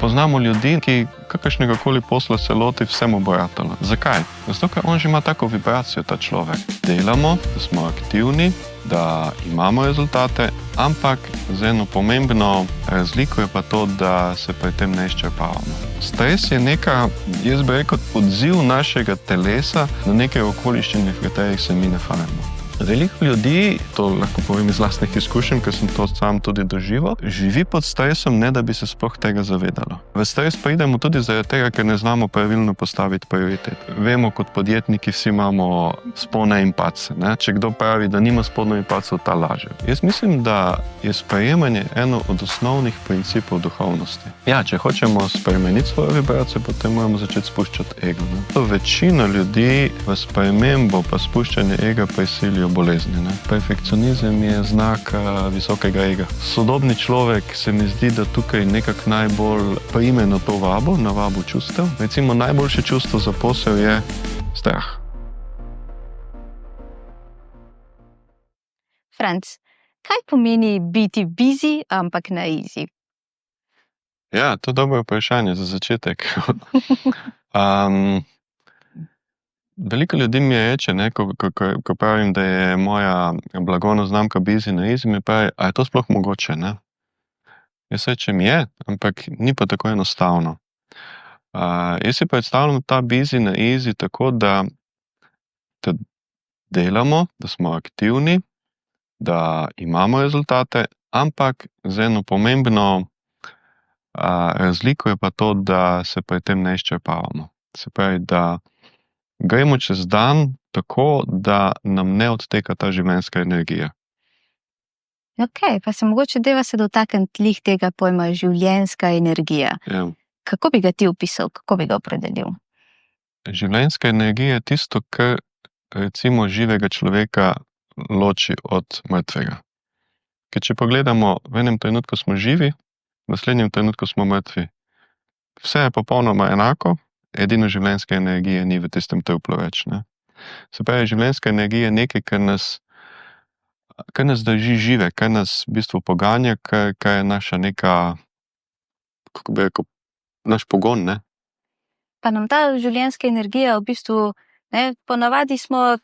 Poznamo ljudi, ki kakršnega koli posla se loti, vsemu bo ratalo. Zakaj? Zato, ker on že ima tako vibracijo, ta človek. Delamo, da smo aktivni, da imamo rezultate, ampak z eno pomembno razliko je pa to, da se pri tem ne izčrpavamo. Stres je neka, jaz bi rekel, odziv našega telesa na neke okoliščine, v katerih se mi nahajamo. Veliko ljudi, to lahko povem iz lastnih izkušenj, ker sem to sam tudi doživel, živi pod stresom, ne da bi se sploh tega zavedalo. V stres pridemo tudi zaradi tega, ker ne znamo pravilno postaviti prioritet. Vemo, kot podjetniki vsi imamo spone in padce. Če kdo pravi, da nima spodnjev in padcev, ta laže. Jaz mislim, da je sprejemanje eno od osnovnih principov duhovnosti. Ja, če hočemo spremeniti svojo vibracijo, potem moramo začeti spuščati ego. Večina ljudi v spremembo pa spuščanje ega prisilijo bolezni. Perfekcionizem je znak visokega ega. Sodobni človek se mi zdi, da tukaj nekako najbolj prime na to vabo, na vabo čustev. Recimo najboljše čustvo za posel je strah. Franc, kaj pomeni biti busy, ampak na easy? Ja, to je dobro vprašanje za začetek. Veliko ljudi mi reče, ko pravim, da je moja blagovna znamka busy na easy, mi pravi, a je to sploh mogoče, ne? Jaz rečem je, ampak ni pa tako enostavno. Jaz si predstavljam ta busy na easy tako, da delamo, da smo aktivni, da imamo rezultate, ampak z eno pomembno razliko je pa to, da se pri tem ne izčrpavamo. Se pravi, da gremo čez dan tako, da nam ne odteka ta življenjska energija. Ok, pa se mogoče deva se dotakniti lih tega pojma življenjska energija. Ja. Kako bi ga ti opisal, kako bi ga opredelil? Življenjska energija je tisto, kar recimo živega človeka loči od mrtvega. Ker če pogledamo, v enem trenutku smo živi, v naslednjem trenutku smo mrtvi. Vse je popolnoma enako, edino življenjske energije ni v tistem truplu več. Ne? Se pravi, življenjska energija je nekaj, kar nas drži žive, kar nas v bistvu poganja, kar je naša neka, kako bi rekel, naš pogon, ne? Pa nam ta življenjska energija v bistvu, ponavadi smo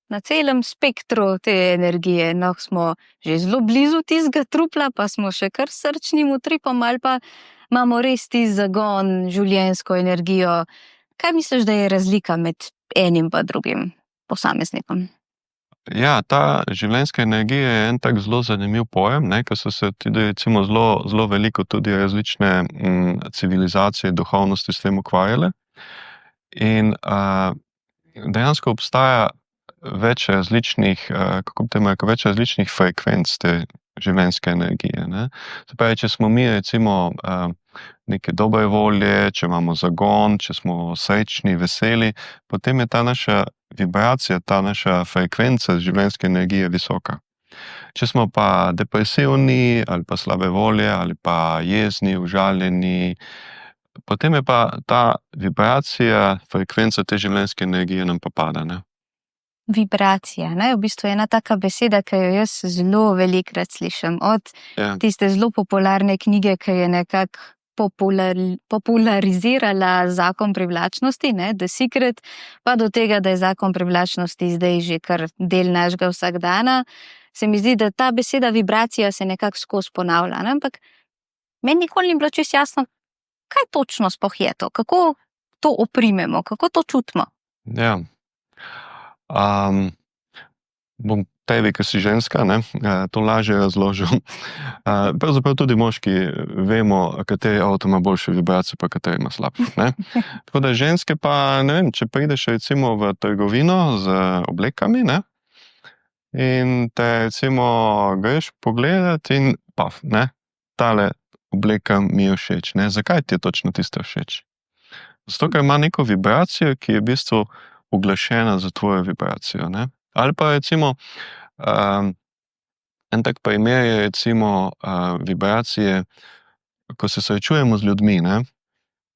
na celem spektru te energije, smo že zelo blizu tistega trupla, pa smo še kar srčnim utripom, ali pa imamo res tisti zagon, življenjsko energijo. Kaj misliš, da je razlika med enim pa drugim posameznikom? Ja, ta življenjska energija je en tak zelo zanimiv pojem, ker so se tudi recimo zelo veliko tudi različne civilizacije, duhovnosti s tem ukvarjale. In dejansko obstaja več različnih, več različnih frekvenc te življenjske energije. Ne? Se pravi, če smo mi recimo neke dobre volje, če imamo zagon, če smo srečni, veseli, potem je ta naša vibracija, ta naša frekvenca življenjske energije visoka. Če smo pa depresivni, ali pa slabe volje, ali pa jezni, užaljeni, potem je pa ta vibracija, frekvenca te življenjske energije nam pa pada. Ne? Vibracija, v bistvu je ena taka beseda, ki jo jaz zelo velikokrat slišim. Od tiste zelo popularne knjige, ki je nekako popularizirala zakon privlačnosti, The Secret, pa do tega, da je zakon privlačnosti zdaj že kar del našega vsakdana, se mi zdi, da ta beseda vibracija se nekako skozi ponavlja. Ampak meni nikoli ni bilo čisto jasno, kaj točno sploh je to, kako to oprimemo, kako to čutimo. Ja. Bom tebi, ki si ženska, to lažje razložil. Pravzaprav tudi moški vemo, kateri avto ima boljše vibracije, pa kateri ima slabše. Tako da ženske pa, ne vem, če prideš recimo v trgovino z oblekami, in te recimo greš pogledati in paf, tale obleka mi je všeč. Zakaj ti je točno tista všeč? Zato, ker ima neko vibracijo, ki je v bistvu uglašena za tvojo vibracijo. Ali pa recimo, en tak primer je recimo vibracije, ko se srečujemo z ljudmi,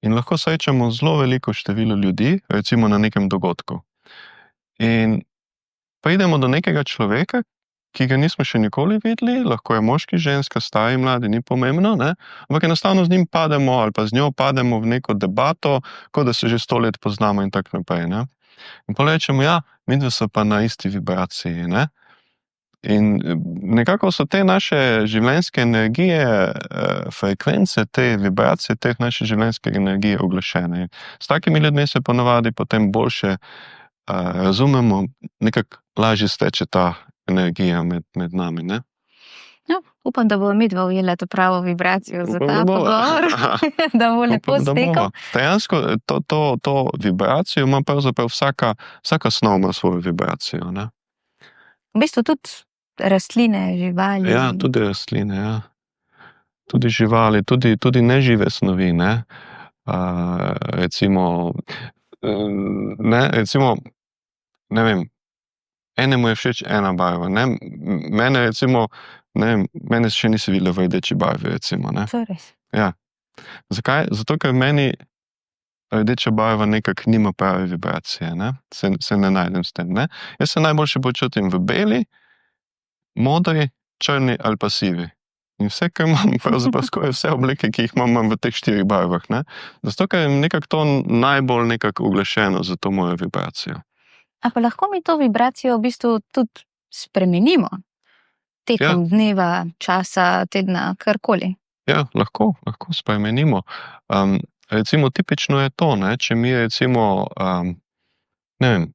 in lahko srečamo zelo veliko število ljudi, recimo na nekem dogodku. In pridemo do nekega človeka, ki ga nismo še nikoli videli, lahko je moški, ženska, stari, mladi, ni pomembno, ne? Ampak enostavno z njim pademo ali pa z njo pademo v neko debato, kot da se že 100 let poznamo in tako naprej, ne? In potem rečemo, ja, midva so pa na isti vibraciji, ne? In nekako so te naše življenjske energije, frekvence, te vibracije teh naše življenjske energije uglašene. S takimi ljudmi se ponavadi potem boljše razumemo, nekako lažje steče ta energija med nami, ne? No, upam, da bo midva ujela to pravo vibracijo za Upam, ta da bova. pogovor, da bo lepo Upam, da stekel. bova. Dejansko to vibracijo ima pravzaprav vsaka snov ima svojo vibracijo, ne? V bistvu tudi rastline, živali. Ja, tudi rastline, ja. Tudi živali, tudi nežive snovi, ne. Recimo, ne vem, enemu je všeč ena barva, ne. Mene recimo, ne vem, mene še nisi videla v rdeči barvi, recimo, ne. To je res. Ja. Zakaj? Zato, ker meni rdeča barva nekako nima prave vibracije, ne. Se ne najdem s tem, ne. Jaz se najboljše počutim v beli, modri, črni ali pa sivi. In vse, kar imam, pravzaprav skoraj vse oblike, ki jih imam v teh 4 barvah, ne. Zato, ker je nekako to najbolj nekako uglašeno za to mojo vibracijo. A pa lahko mi to vibracijo v bistvu tudi spremenimo? Tekom dneva, časa, tedna, karkoli. Ja, lahko spremenimo. Recimo tipično je to, ne, če mi recimo, ne vem,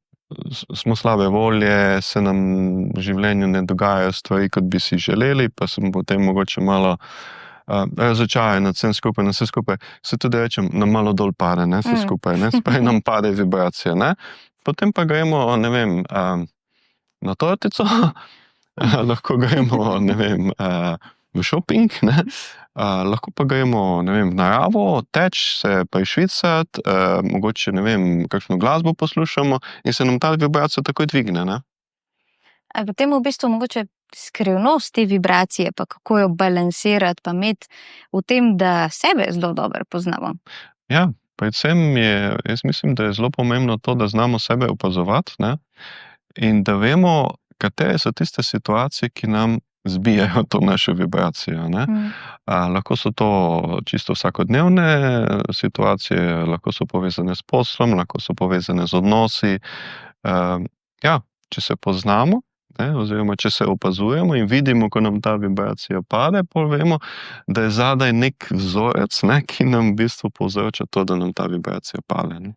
smo slabe volje, se nam v življenju ne dogajajo stvari, kot bi si želeli, pa smo potem mogoče malo razočarani nad vsem skupaj, na vse skupaj, se tudi rečem, nam malo dol pade, ne, vse skupaj, ne, sprej nam pade vibracija, ne. Potem pa gremo, ne vem, na tortico, lahko gremo, ne vem, v šoping, ne, lahko pa gremo, ne vem, v naravo, teč, se prešvicati, mogoče, ne vem, kakšno glasbo poslušamo in se nam ta vibracija takoj dvigne, ne. A potem v bistvu mogoče skrivnost te vibracije, pa kako jo balansirati, pa imeti v tem, da sebe zelo dobro poznamo. Ja, predvsem jaz mislim, da je zelo pomembno to, da znamo sebe opazovati, ne, in da vemo, katere so tiste situacije, ki nam zbijajo to našo vibracijo, ne. Lahko so to čisto vsakodnevne situacije, lahko so povezane s poslom, lahko so povezane z odnosi. Ja, če se poznamo, ne, oziroma če se opazujemo in vidimo, ko nam ta vibracija pade, pol vemo, da je zadaj nek vzorec, ne, ki nam v bistvu povzroča to, da nam ta vibracija pade, ne.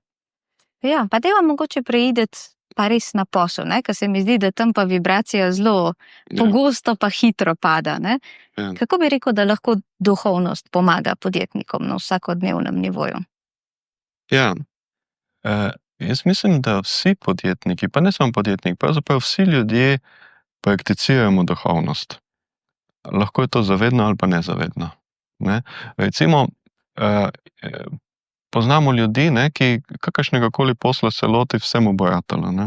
Ja, pa dajva mogoče preideti pa res na posel, ne, ker se mi zdi, da tam pa vibracija zelo pogosto pa hitro pada, ne. Ja. Kako bi rekel, da lahko duhovnost pomaga podjetnikom na vsakodnevnem nivoju? Ja, jaz mislim, da vsi podjetniki, pa ne samo podjetniki, pravzaprav vsi ljudje prakticiramo duhovnost. Lahko je to zavedno ali pa nezavedno, ne. Recimo, poznamo ljudi, ne, ki kakršnegakoli posla se loti, vsemu bo ratalo, ne.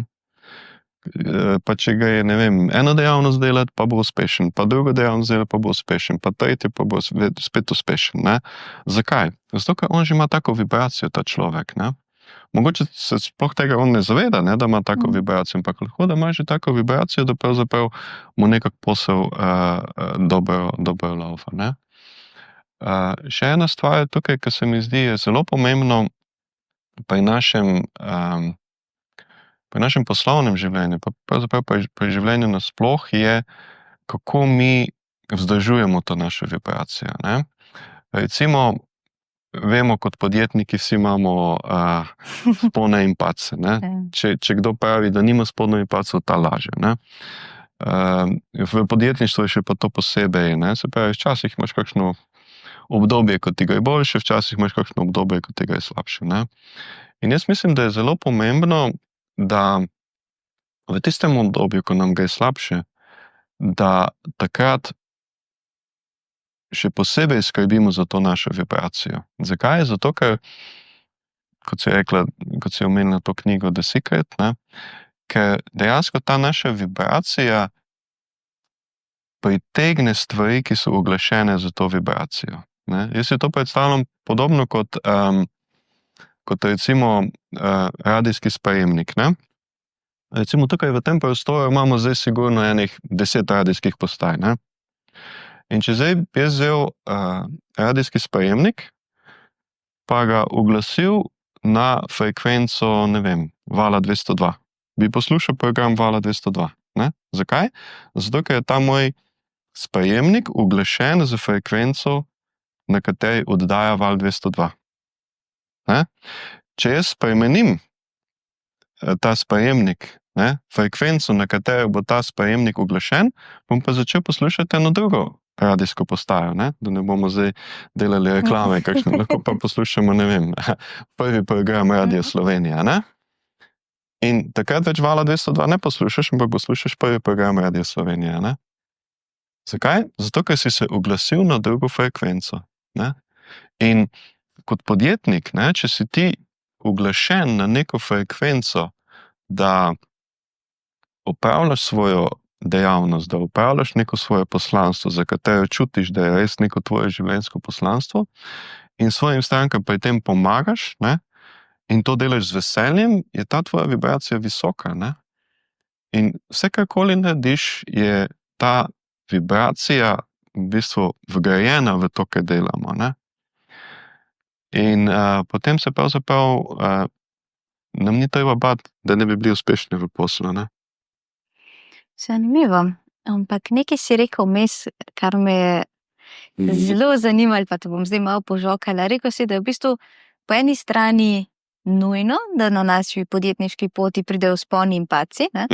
Pa če ga je, ne vem, eno dejavnost delati, pa bo uspešen, pa drugo dejavnost delati, pa bo uspešen, pa tretje, pa bo spet uspešen, ne. Zakaj? Zato, ker on že ima tako vibracijo, ta človek, ne. Mogoče se sploh tega on ne zaveda, ne, da ima tako vibracijo, ampak lahko, da ima že tako vibracijo, da pravzaprav mu nekako posel dobro laufa, ne. Še ena stvar je tukaj, ki se mi zdi je zelo pomembno pri našem poslovnem življenju, pa pravzaprav pri življenju nasploh, je, kako mi vzdržujemo to našo vibracijo, ne. Recimo, vemo, kot podjetniki vsi imamo spone in padce, ne. Če kdo pravi, da nima spodnjev in padcev, ta laže, ne. V podjetništvu je še pa to posebej, ne, se pravi, včasih imaš kakšno obdobje, ko ti gre boljše, včasih imaš kakšno obdobje, ko ti gre slabše, ne. In jaz mislim, da je zelo pomembno, da v tistem obdobju, ko nam gre slabše, da takrat še posebej skrbimo za to našo vibracijo. Zakaj? Zato, ker, kot si rekla, kot si omenila to knjigo The Secret, ne, ker dejansko ta naša vibracija pritegne stvari, ki so uglašene za to vibracijo, ne. Jaz si to predstavljam podobno kot recimo radijski sprejemnik, ne. recimo tukaj v tem prostoru imamo zdaj sigurno enih 10 radijskih postaj, ne? In če zdaj bi jaz vzel radijski sprejemnik, pa ga uglasil na frekvenco, ne vem, vala 202. Bi poslušal program vala 202, ne? Zakaj? Zato, ker je ta moj sprejemnik uglašen z frekvenco, na kateri oddaja val 202. Ne? Če jaz spremenim ta sprejemnik, ne, frekvenco, na katero bo ta sprejemnik uglašen, bom pa začel poslušati eno drugo radijsko postajo, ne? Da ne bomo zdaj delali reklame, kakšne, lahko pa poslušamo, ne vem, prvi program Radia Slovenija, ne? In takrat več vala 202 ne poslušaš, ampak poslušaš prvi program Radia Slovenija, ne? Zakaj? Zato, ker si se uglasil na drugo frekvenco, ne? In kot podjetnik, ne, če si ti uglašen na neko frekvenco, da opravljaš svojo dejavnost, da opravljaš neko svoje poslanstvo, za katero čutiš, da je res neko tvoje življenjsko poslanstvo in svojim strankam pri tem pomagaš, ne, in to delaš z veseljem, je ta tvoja vibracija visoka, ne. In vse, karkoli narediš, je ta vibracija v bistvu vgrajena v to, kar delamo, ne. In potem se pravzaprav nam ni treba bati, da ne bi bili uspešni v poslu, ne. Zanimivo. Ampak nekaj si rekel vmes, kar me je zelo zanimalo, pa te bom zdaj malo požokala. Rekel si, da je v bistvu po eni strani nujno, da na naši podjetniški poti pridejo vzponi in padci, ne?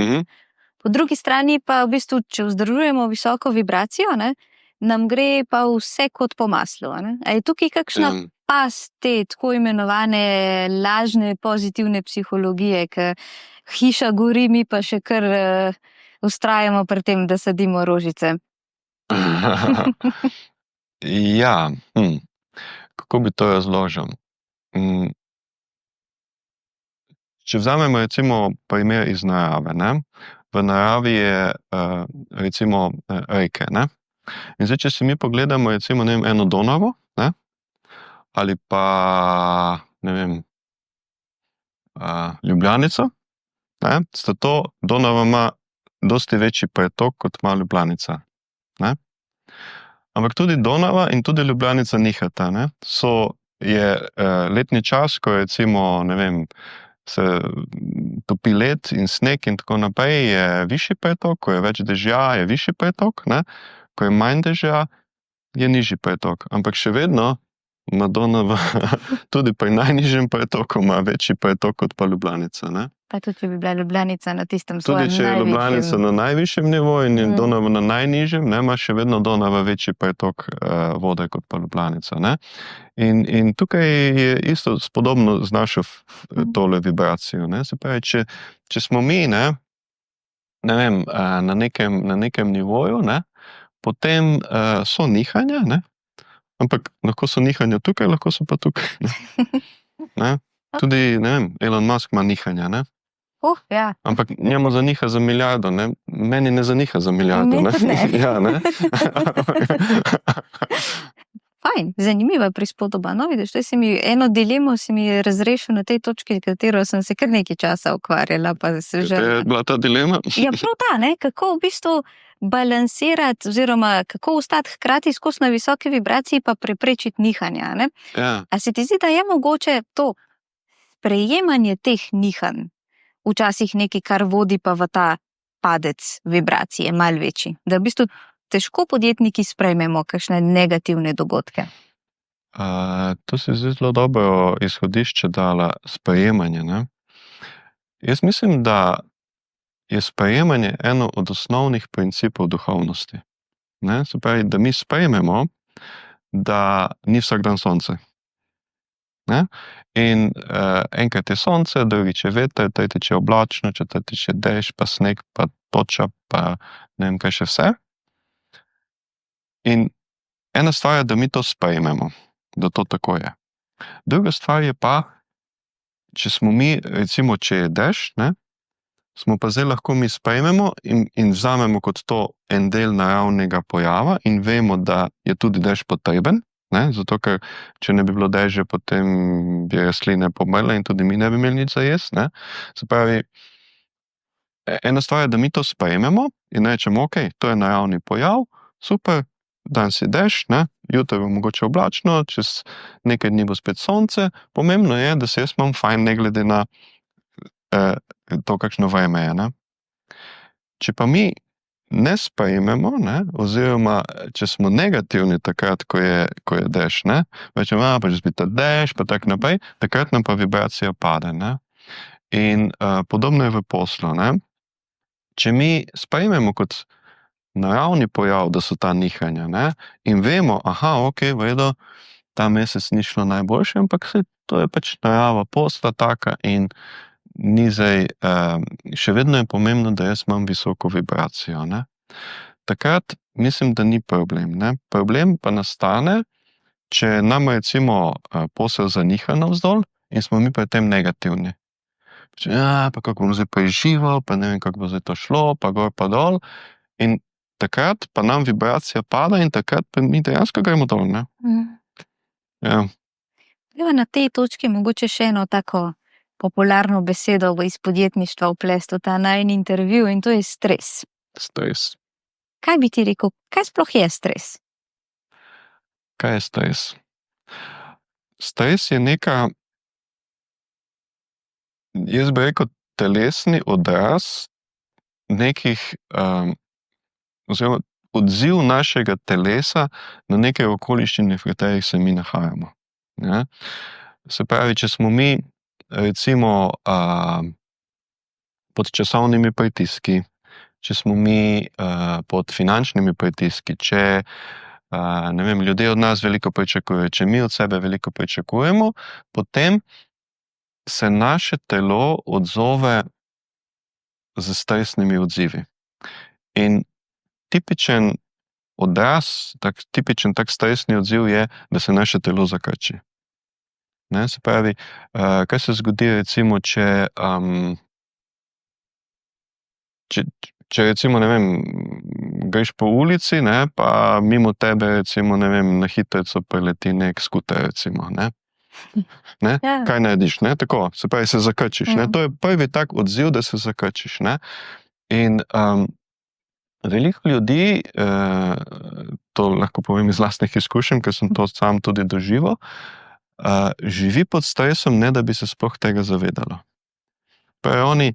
Po drugi strani pa v bistvu, če vzdržujemo visoko vibracijo, ne, nam gre pa vse kot po maslu, ne? A je tukaj kakšna past te tako imenovane lažne pozitivne psihologije, ki hiša gori, mi pa še kar vztrajamo pri tem, da sadimo rožice? Ja, kako bi to razložil? Če vzamemo recimo primer iz narave, ne? V naravi je recimo reke, ne? In zdaj, če si mi pogledamo recimo, ne vem, eno Donavo, ne? Ali pa, ne vem, Ljubljanico, ne? Sta to, Donava ima dosti večji pretok, kot ima Ljubljanica, ne? Ampak tudi Donava in tudi Ljubljanica nihata, ne? Je letni čas, ko recimo, ne vem, se topi led in sneg in tako naprej, je višji pretok, ko je več dežja, je višji pretok, ne? Ko je manj dežja, je nižji pretok. Ampak še vedno ima Donava tudi pri najnižjem pretoku ima večji pretok kot pa Ljubljanica, ne? Pa tudi, če bi bila Ljubljanica na tistem svojem Tudi, če je Ljubljanica na najvišjem nivoju in je Donava na najnižjem, ne, ima še vedno Donava večji pretok vode kot pa Ljubljanica, ne? In tukaj je isto spodobno z našo tole vibracijo, ne? Se pravi, če smo mi, ne vem, na nekem nivoju, ne, potem so nihanja, ne? Ampak lahko so nihanja tukaj, lahko so pa tukaj, ne? Tudi, ne vem, Elon Musk ima nihanja, ne? Ja. Ampak njemu zaniha za milijardo, ne? Meni ne zaniha za milijardo, ne? Ja, ne? Fajn, zanimiva prispodoba. No, vidiš, eno dilemo si mi razrešil na tej točki, katero sem se kar nekaj časa ukvarjala. Katera je bila ta dilema? Ja, prav ta, ne? Kako v bistvu balansirati oziroma kako ostati hkrati skozi na visoki vibraciji pa preprečiti nihanja, ne? Ja. A se ti zdi, da je mogoče to sprejemanje teh nihanj včasih nekaj, kar vodi pa v ta padec vibracije, malo večji? Da v bistvu težko podjetniki sprejmemo kakšne negativne dogodke. To si zelo dobro izhodišče dala, sprejemanje, ne? Jaz mislim, da je sprejemanje eno od osnovnih principov duhovnosti, ne? Se pravi, da mi sprejmemo, da ni vsak dan sonce, ne? In enkrat je sonce, drugič je veter, tretjič je oblačno, četrtič je dež, pa sneg, pa toča, pa ne vem kaj še vse. In ena stvar je, da mi to sprejmemo, da to tako je. Druga stvar je pa, če smo mi, recimo, če je dež, ne, smo pa zdaj lahko mi sprejmemo in vzamemo kot to en del naravnega pojava in vemo, da je tudi dež potreben, ne, zato ker če ne bi bilo dežja, potem bi rastline pomrle in tudi mi ne bi imeli nič za jesti, ne. Se pravi, ena stvar je, da mi to sprejmemo in rečemo, ok, to je naravni pojav, super, dan si dež, ne, jutri bo mogoče oblačno, čez nekaj dni bo spet sonce, pomembno je, da se jaz imam fajn, ne glede na to, kakšno vreme je, ne. Če pa mi ne sprejmemo, ne, oziroma če smo negativni takrat, ko je dež, ne, rečemo, pa že spet ta dež, pa tako naprej, takrat nam pa vibracija pade, ne. In podobno je v poslu, ne. Če mi sprejmemo kot naravni pojav, da so ta nihanja, ne, in vemo, ok, v redu, ta mesec ni šlo najboljše, ampak to je pač narava posla taka in ni zdaj, še vedno je pomembno, da jaz imam visoko vibracijo, ne. Takrat mislim, da ni problem, ne. Problem pa nastane, če nam recimo posel zaniha navzdol in smo mi pri tem negativni. Pa kako bom zdaj preživel, pa ne vem, kako bo zdaj to šlo, pa gor pa dol. In takrat pa nam vibracija pada in takrat pa mi dejansko gremo dol, ne. Ja. Greva na tej točki mogoče še eno tako popularno besedo iz podjetništva vplesti v ta najin intervju in to je stres. Stres. Kaj bi ti rekel, kaj sploh je stres? Kaj je stres? Stres je neka, jaz bi rekel, telesni odraz nekih, oziroma odziv našega telesa na neke okoliščine, v katerih se mi nahajamo, ne. Se pravi, če smo mi recimo pod časovnimi pritiski, če smo mi pod finančnimi pritiski, če, ne vem, ljudje od nas veliko pričakujejo, če mi od sebe veliko pričakujemo, potem se naše telo odzove z stresnimi odzivi. In tipičen odraz, tipičen tak stresni odziv je, da se naše telo zakrči. Ne, se pravi, kaj se zgodi recimo, če recimo, ne vem, greš po ulici, ne, pa mimo tebe recimo, ne vem, na hitrico prileti nek skuter recimo, ne. Ne? Ja. Kaj narediš, ne? Tako, se pravi, se zakrčiš, ne. To je prvi tak odziv, da se zakrčiš, ne. In veliko ljudi, to lahko povem iz lastnih izkušenj, ker sem to sam tudi doživel, živi pod stresom, ne da bi se sploh tega zavedalo. Pravi, oni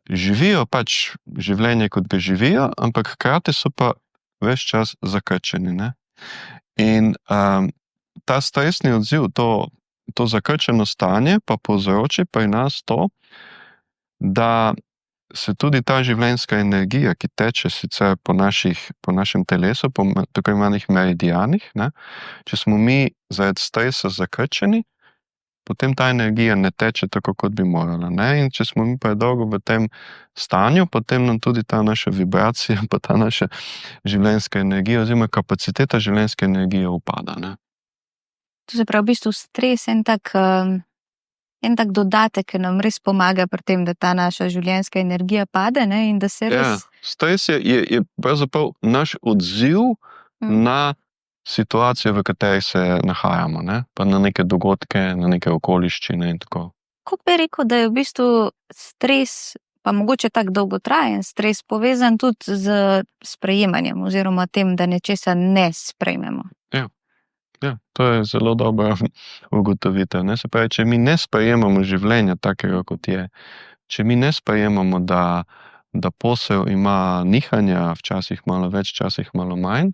živijo pač življenje, kot ga živijo, ampak hkrati so pa ves čas zakrčeni, ne. In ta stresni odziv, to zakrčeno stanje pa povzroči pri nas to, da se tudi ta življenjska energija, ki teče sicer po našem telesu, po tako imenovanih meridianih, ne, če smo mi zaradi stresa zakrčeni, potem ta energija ne teče tako, kot bi morala, ne, in če smo mi predolgo v tem stanju, potem nam tudi ta naša vibracija, pa ta naša življenjska energija oziroma kapaciteta življenjske energije upada, ne. To se pravi, v bistvu stres en tak dodatek, ki nam res pomaga pri tem, da ta naša življenjska energija pade, ne, in da se res... Ja, stres je pravzaprav naš odziv na situacijo, v kateri se nahajamo, ne, pa na neke dogodke, na neke okoliščine in tako. Kako bi rekel, da je v bistvu stres, pa mogoče tak dolgotrajen stres, povezan tudi z sprejemanjem oziroma tem, da nečesa ne sprejmemo? Ja, to je zelo dobra ugotovitev, ne, se pravi, če mi ne sprejemamo življenja takega, kot je, če mi ne sprejemamo, da posel ima nihanja, včasih malo več, včasih malo manj,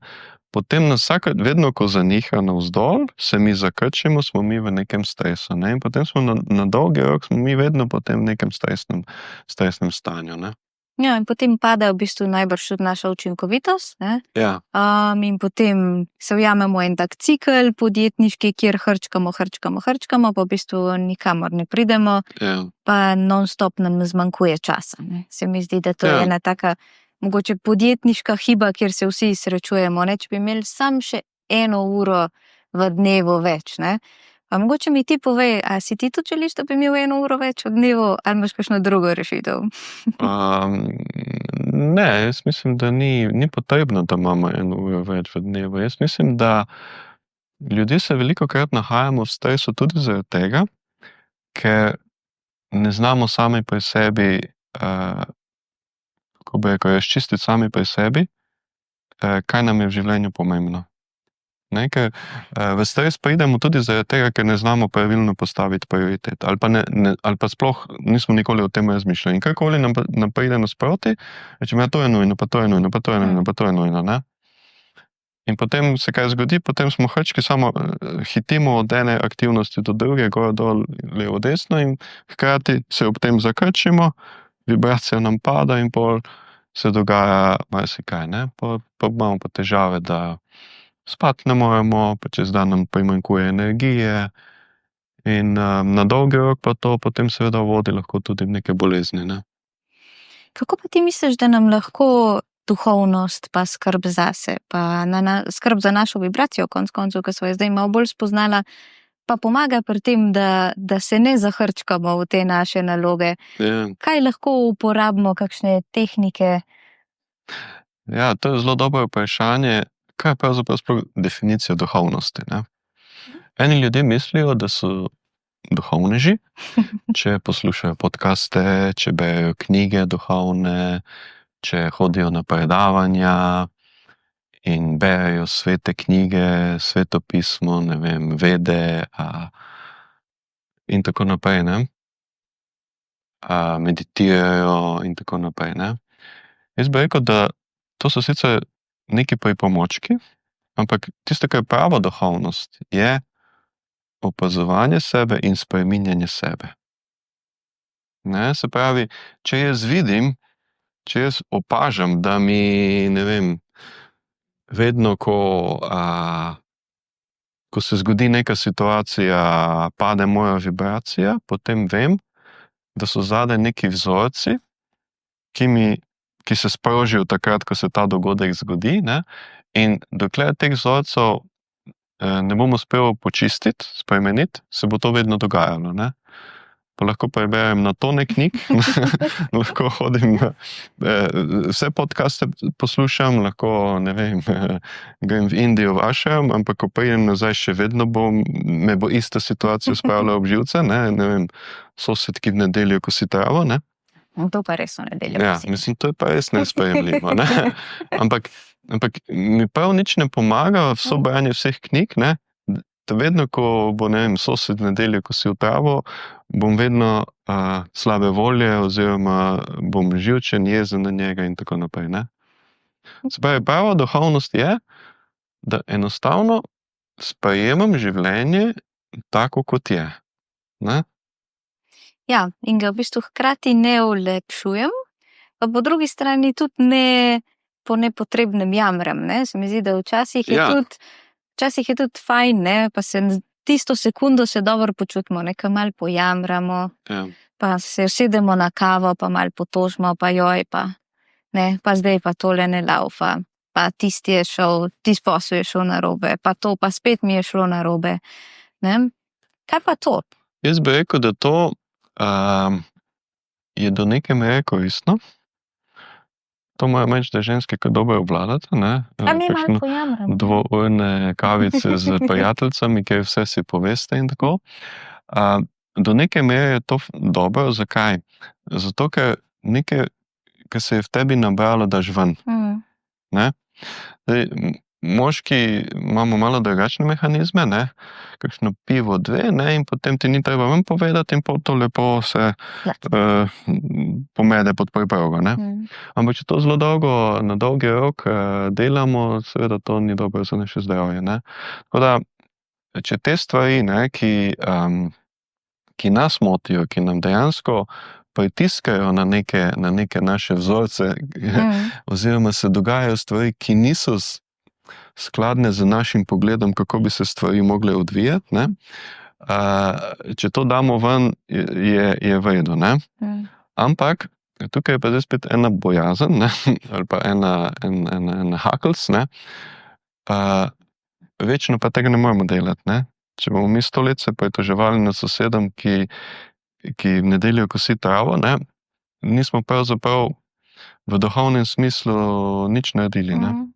potem vedno, ko zaniha navzdol, se mi zakrčimo, smo mi v nekem stresu, ne, in potem smo na dolgi rok, smo mi vedno potem v nekem stresnem stanju, ne. Ja, in potem pada v bistvu najbrž tudi naša učinkovitost, ne. Ja. In potem se ujamemo en tak cikel podjetniški, kjer hrčkamo, pa v bistvu nikamor ne pridemo, pa non-stop nam zmanjkuje časa, ne. Se mi zdi, da to je ena taka mogoče podjetniška hiba, kjer se vsi srečujemo, ne, če bi imeli sam še 1 uro v dnevu več, ne. Pa mogoče mi ti povej, a si ti tudi želiš, da bi imel 1 uro več v dnevu, ali imaš kakšno drugo rešitev? Ne, jaz mislim, da ni potrebno, da imamo 1 uro več v dnevu. Jaz mislim, da ljudje se velikokrat nahajamo v stresu tudi zaradi tega, ker ne znamo sami pri sebi ko bi rekel, razčistiti sami pri sebi, kaj nam je v življenju pomembno. Ne, ker v stres pridemo tudi zaradi tega, ker ne znamo pravilno postaviti prioritet, ali pa sploh nismo nikoli o tem razmišljali. In karkoli nam pride nasproti, rečemo, ja, to je nujno, pa to je nujno, pa to je nujno, pa to je nujno, ne. In potem se kaj zgodi, potem smo hrčki samo hitimo od ene aktivnosti do druge, gor, dol, levo, desno in hkrati se ob tem zakrčimo, vibracija nam pada in pol se dogaja marsikaj, ne. Pa imamo pa težave, da spati ne moremo, pa čez dan nam primanjkuje energije in na dolgi rok pa to potem seveda vodi lahko tudi v neke bolezni, ne. Kako pa ti misliš, da nam lahko duhovnost pa skrb zase, pa skrb za našo vibracijo, konec koncev, ki sva jo zdaj malo bolj spoznala, pa pomaga pri tem, da se ne zahrčkamo v te naše naloge? Ja. Kaj lahko uporabimo, kakšne tehnike? Ja, to je zelo dobro vprašanje. Kaj je pravzaprav sploh definicija duhovnosti, ne? Eni ljudje mislijo, da so duhovneži, če poslušajo podcaste, če berejo knjige duhovne, če hodijo na predavanja in berejo svete knjige, sveto pismo, ne vem, vede, in tako naprej, ne. Meditirajo in tako naprej, ne. Jaz bi rekel, da to so sicer neki pripomočki, ampak tisto, kar je prava duhovnost, je opazovanje sebe in spreminjanje sebe. Ne, se pravi, če jaz vidim, če jaz opažam, da mi, ne vem, vedno, ko se zgodi neka situacija, pade moja vibracija, potem vem, da so zadaj neki vzorci, ki se sprožijo takrat, ko se ta dogodek zgodi, ne, in dokler teh vzorcev ne bom uspel počistiti, spremeniti, se bo to vedno dogajalo, ne. Pa lahko preberem na tone knjig, lahko hodim, vse podcaste poslušam, lahko, ne vem, grem v Indijo v ashram, ampak ko pridem nazaj, še vedno me bo ista situacija spravila ob živce, ne vem, sosed, ki v nedeljo kosi travo, ne. To pa res v nedeljo Ja, kosi. mislim, to je pa res nesprejemljivo, ne. Ampak mi prav nič ne pomaga vso branje vseh knjig, ne. Da vedno, ko bo, ne vem, sosed v nedeljo kosil travo, bom vedno slabe volje oziroma bom živčen, jezen na njega in tako naprej, ne. Se pravi, prava duhovnost je, da enostavno sprejemam življenje tako, kot je, ne. Ja, in ga v bistvu hkrati ne olepšujem, pa po drugi strani tudi ne po nepotrebnem jamram, ne. Se mi zdi, da včasih je tudi fajn, ne, pa tisto sekundo se dobro počutimo, nekaj malo pojamramo, Ja. pa se usedemo na kavo, pa malo potožimo, pa joj, pa ne, pa zdaj pa tole ne laufa, pa tisti posel je šel narobe, pa to, pa spet mi je šlo narobe, ne. Kaj pa to? Jaz bi rekel, da to je do neke mere koristno. To moram reči, da ženske kar dobro obvladata, ne. A mi malo Kakšno pojamramo. dvourne kavice z prijateljicami, kjer vse si poveste in tako. Do neke mere je to dobro, zakaj? Zato, ker nekaj, kar se je v tebi nabralo, daš ven, ne. Zdaj, moški imamo malo drugačne mehanizme, ne. Kakšno pivo, dve, ne, in potem ti ni treba ven povedati in pol to lepo se pomede pod preprogo, ne. Ampak če to zelo dolgo, na dolgi rok delamo, seveda to ni dobro za naše zdravje, ne. Tako da, če te stvari, ne, ki nas motijo, ki nam dejansko pritiskajo na neke naše vzorce, oziroma se dogajajo stvari, ki niso skladne z našim pogledom, kako bi se stvari mogle odvijati, ne. Če to damo ven, je v redu, ne. Ampak tukaj je pa zdaj spet ena bojazen, ne, ali pa en hakelc, ne. Večno pa tega ne moremo delati, ne. Če bomo mi 100 let se pritoževali nad sosedom, ki v nedeljo kosi travo, ne, nismo pravzaprav v duhovnem smislu nič naredili, ne.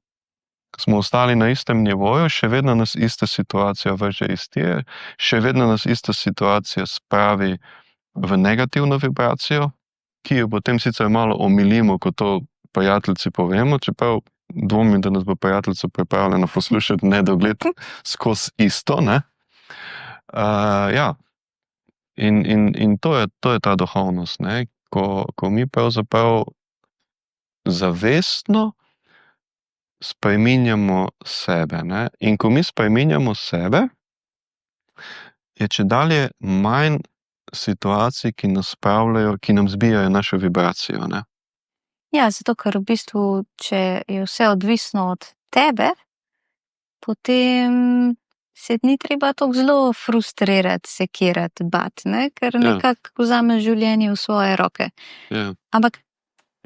Smo ostali na istem nivoju, še vedno nas ista situacija vrže iz tir, še vedno nas ista situacija spravi v negativno vibracijo, ki jo potem sicer malo omilimo, ko to prijateljici povemo, čeprav dvomim, da nas bo prijateljica pripravljena poslušati nedogled skozi isto, ne. Ja. In to je ta duhovnost, ne, ko mi pravzaprav zavestno spreminjamo sebe, ne. In ko mi spreminjamo sebe, je čedalje manj situacij, ki nas spravljajo, ki nam zbijajo našo vibracijo, ne. Ja, zato ker v bistvu, če je vse odvisno od tebe, potem se ni treba tako zelo frustrirati, sekirati, bati, ne, ker nekako vzameš življenje v svoje roke. Ja. Ampak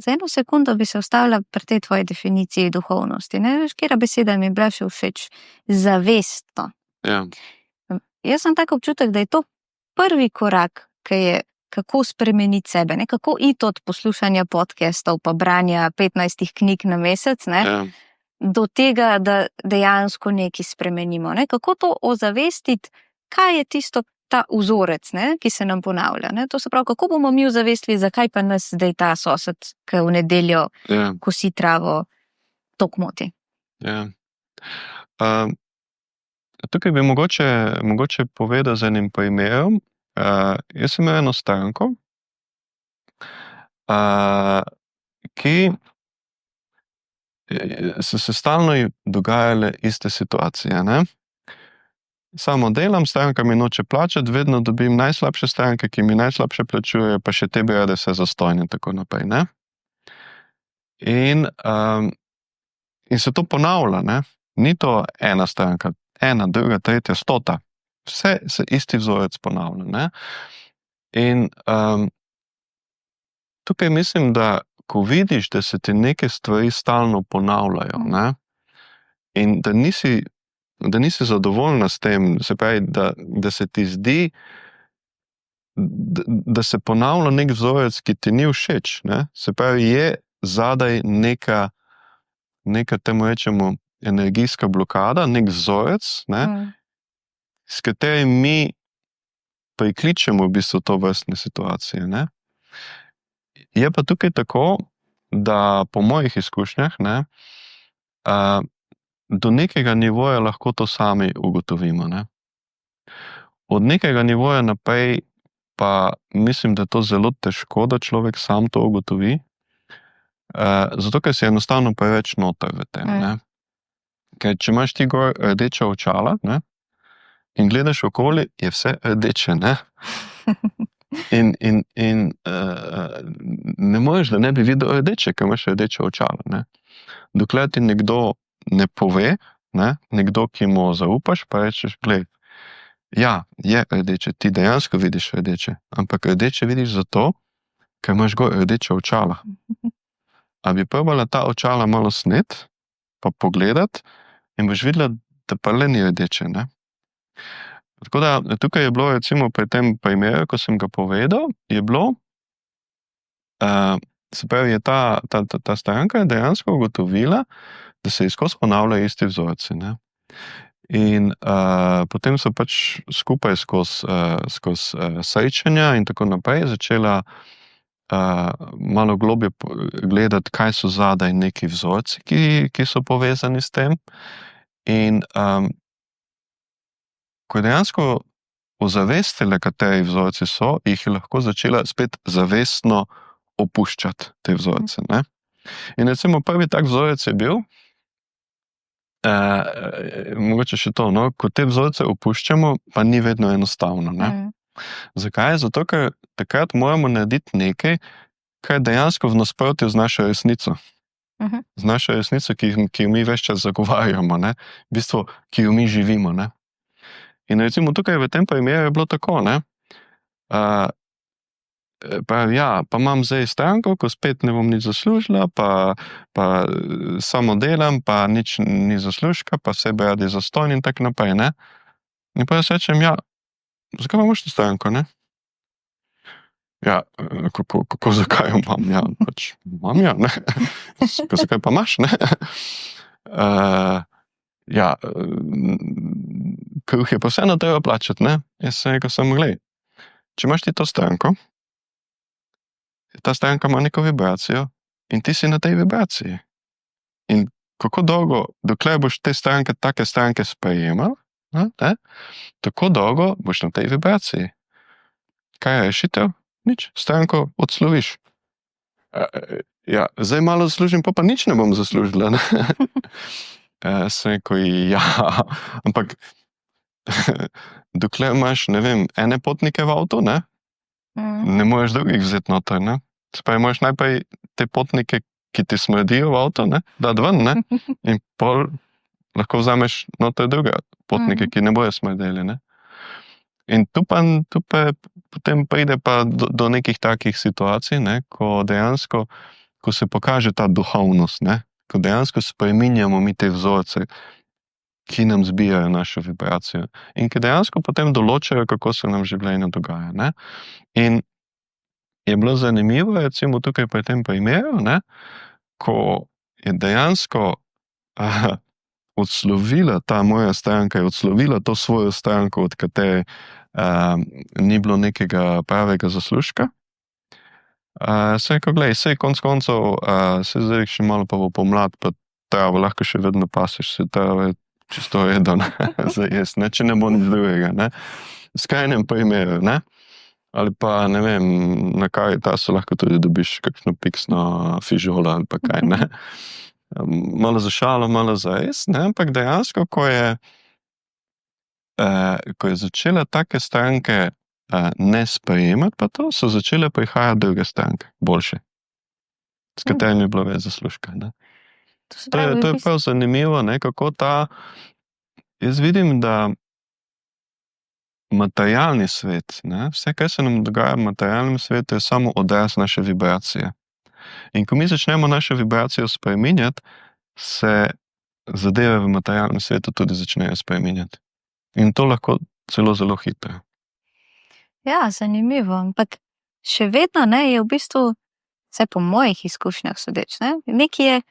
za eno sekundo bi se ustavila pri tej tvoji definiciji duhovnosti, ne, veš, katera beseda mi je bila še všeč? Zavestno. Ja. Jaz sem tak občutek, da je to prvi korak, kako spremeniti sebe, ne, kako iti od poslušanja podcastov pa branja 15 knjig na mesec, ne, Ja. do tega, da dejansko nekaj spremenimo, ne, kako to ozavestiti, kaj je tisto, ta vzorec, ne, ki se nam ponavlja, ne, to se pravi, kako bomo mi ozavestili, zakaj pa nas zdaj ta sosed, ki v nedeljo Ja. kosi travo, toliko moti. Ja. Tukaj bi mogoče povedal z enim primerom. Jaz sem imel eno stranko, ki so se stalno dogajale iste situacije, ne. Samo delam, stranka mi noče plačati, vedno dobim najslabše stranke, ki mi najslabše plačujejo, pa še te bi rade vse zastonj in tako naprej, ne. In se to ponavlja, ne. Ni to ena stranka, ena, druga, tretja, 100. Vse se isti vzorec ponavlja, ne. In tukaj mislim, da ko vidiš, da se ti neke stvari stalno ponavljajo, ne, in da nisi zadovoljna s tem, se pravi, da se ti zdi, da se ponavlja nek vzorec, ki ti ni všeč, ne, se pravi, je zadaj neka temu rečemo energijska blokada, nek vzorec, ne, s katerim mi prikličemo v bistvu to vrstne situacije, ne. Je pa tukaj tako, da po mojih izkušnjah, ne, do nekega nivoja lahko to sami ugotovimo, ne. Od nekega nivoja naprej pa mislim, da je to zelo težko, da človek sam to ugotovi, zato ker si enostavno preveč noter v tem, ne. Ker če imaš ti gor rdeča očala, ne, in gledaš okoli, je vse rdeče, ne. In ne moreš, da ne bi videl rdeče, ker imaš rdeče očala, ne. Dokler ti nekdo ne pove, ne, nekdo, ki mu zaupaš, pa rečeš, glej, ja, je rdeče, ti dejansko vidiš rdeče, ampak rdeče vidiš zato, ker imaš gor rdeča očala. A bi probala ta očala malo sneti, pa pogledati, in boš videla, da pa le ni rdeče, ne. Tako da, tukaj je bilo recimo pri tem primeru, ko sem ga povedal, je bilo, se pravi, je ta stranka dejansko ugotovila, da se skozi ponavljajo isti vzorci, ne. In potem so pač skupaj skozi srečanja in tako naprej začela malo globje gledati, kaj so zadaj neki vzorci, ki so povezani s tem. In ko je dejansko ozavestila, kateri vzorci so, jih je lahko začela spet zavestno opuščati te vzorce, ne. In recimo prvi tak vzorec je bil, mogoče še to, no, ko te vzorce opuščamo, pa ni vedno enostavno, ne. Zakaj? Zato, ker takrat moramo narediti nekaj, kar je dejansko v nasprotju z našo resnico. Z našo resnico, ki jo mi ves čas zagovarjamo, ne. V bistvu, ki jo mi živimo, ne. In recimo tukaj v tem primeru je bilo tako, ne. Pravi, ja, pa imam zdaj stranko, ko spet ne bom nič zaslužila, pa samo delam, pa nič ni zaslužka, pa vse bi radi zastonj in tako naprej, ne. In pa jaz rečem, ja, zakaj pa imaš to stranko, ne? Ja, kako zakaj jo imam? Ja, pač imam jo, ne. Zakaj pa imaš, ne? Ja, kruh je pa vseeno treba plačati, ne. Jaz sem rekel samo, glej, če imaš ti to stranko, ta stranka ima neko vibracijo, in ti si na tej vibraciji. In kako dolgo, dokler boš te take stranke sprejemal, ne, tako dolgo boš na tej vibraciji. Kaj je rešitev? Nič, stranko odsloviš. Ja, zdaj malo zaslužim, pa nič ne bom zaslužila. Ne? Sem rekel, ja, ampak dokler imaš, ne vem, ene potnike v avtu, ne moreš drugih vzeti noter, ne? Se pravi, moraš najprej te potnike, ki ti smrdijo v avto, dati ven, ne? In pol lahko vzameš noter druge potnike, ki ne bojo smrdeli, ne? In tu pa potem pride pa do nekih takih situacij, ne? Ko dejansko, ko se pokaže ta duhovnost, ne? Ko dejansko spreminjamo mi te vzorce, ki nam zbijajo našo vibracijo in ki dejansko potem določajo, kako se nam življenje dogaja, ne? In je bilo zanimivo, recimo tukaj pri tem primeru, ne? Ko je dejansko odslovila ta moja stranka, je odslovila to svojo stranko, od katere ni bilo nekega pravega zaslužka. Sem rekel, glej, sej konc koncev, se zdaj še malo pa bo pomlad, pa travo lahko še vedno paseš, se travo je čisto redo, za jesti, ne, če ne bo nič drugega, ne. V skrajnem primeru, ne. Ali pa, ne vem, na Karitasu lahko tudi dobiš kakšno piksno fižolo ali pa kaj, ne. Malo za šalo, malo za res, ne, ampak dejansko, ko je začela take stranke ne sprejemati, pa to so začele prihajati druge stranke, boljše, s katerimi je bilo več zaslužka, ne. To je prav zanimivo, ne, kako jaz vidim, da materialni svet, ne, vse, kar se nam dogaja v materialnem svetu, je samo odraz naše vibracije. In ko mi začnemo našo vibracijo spreminjati, se zadeve v materialnem svetu tudi začnejo spreminjati. In to lahko celo zelo hitro. Ja, zanimivo, ampak še vedno, ne, je v bistvu, vsaj po mojih izkušnjah sodeč, ne, nekaj je,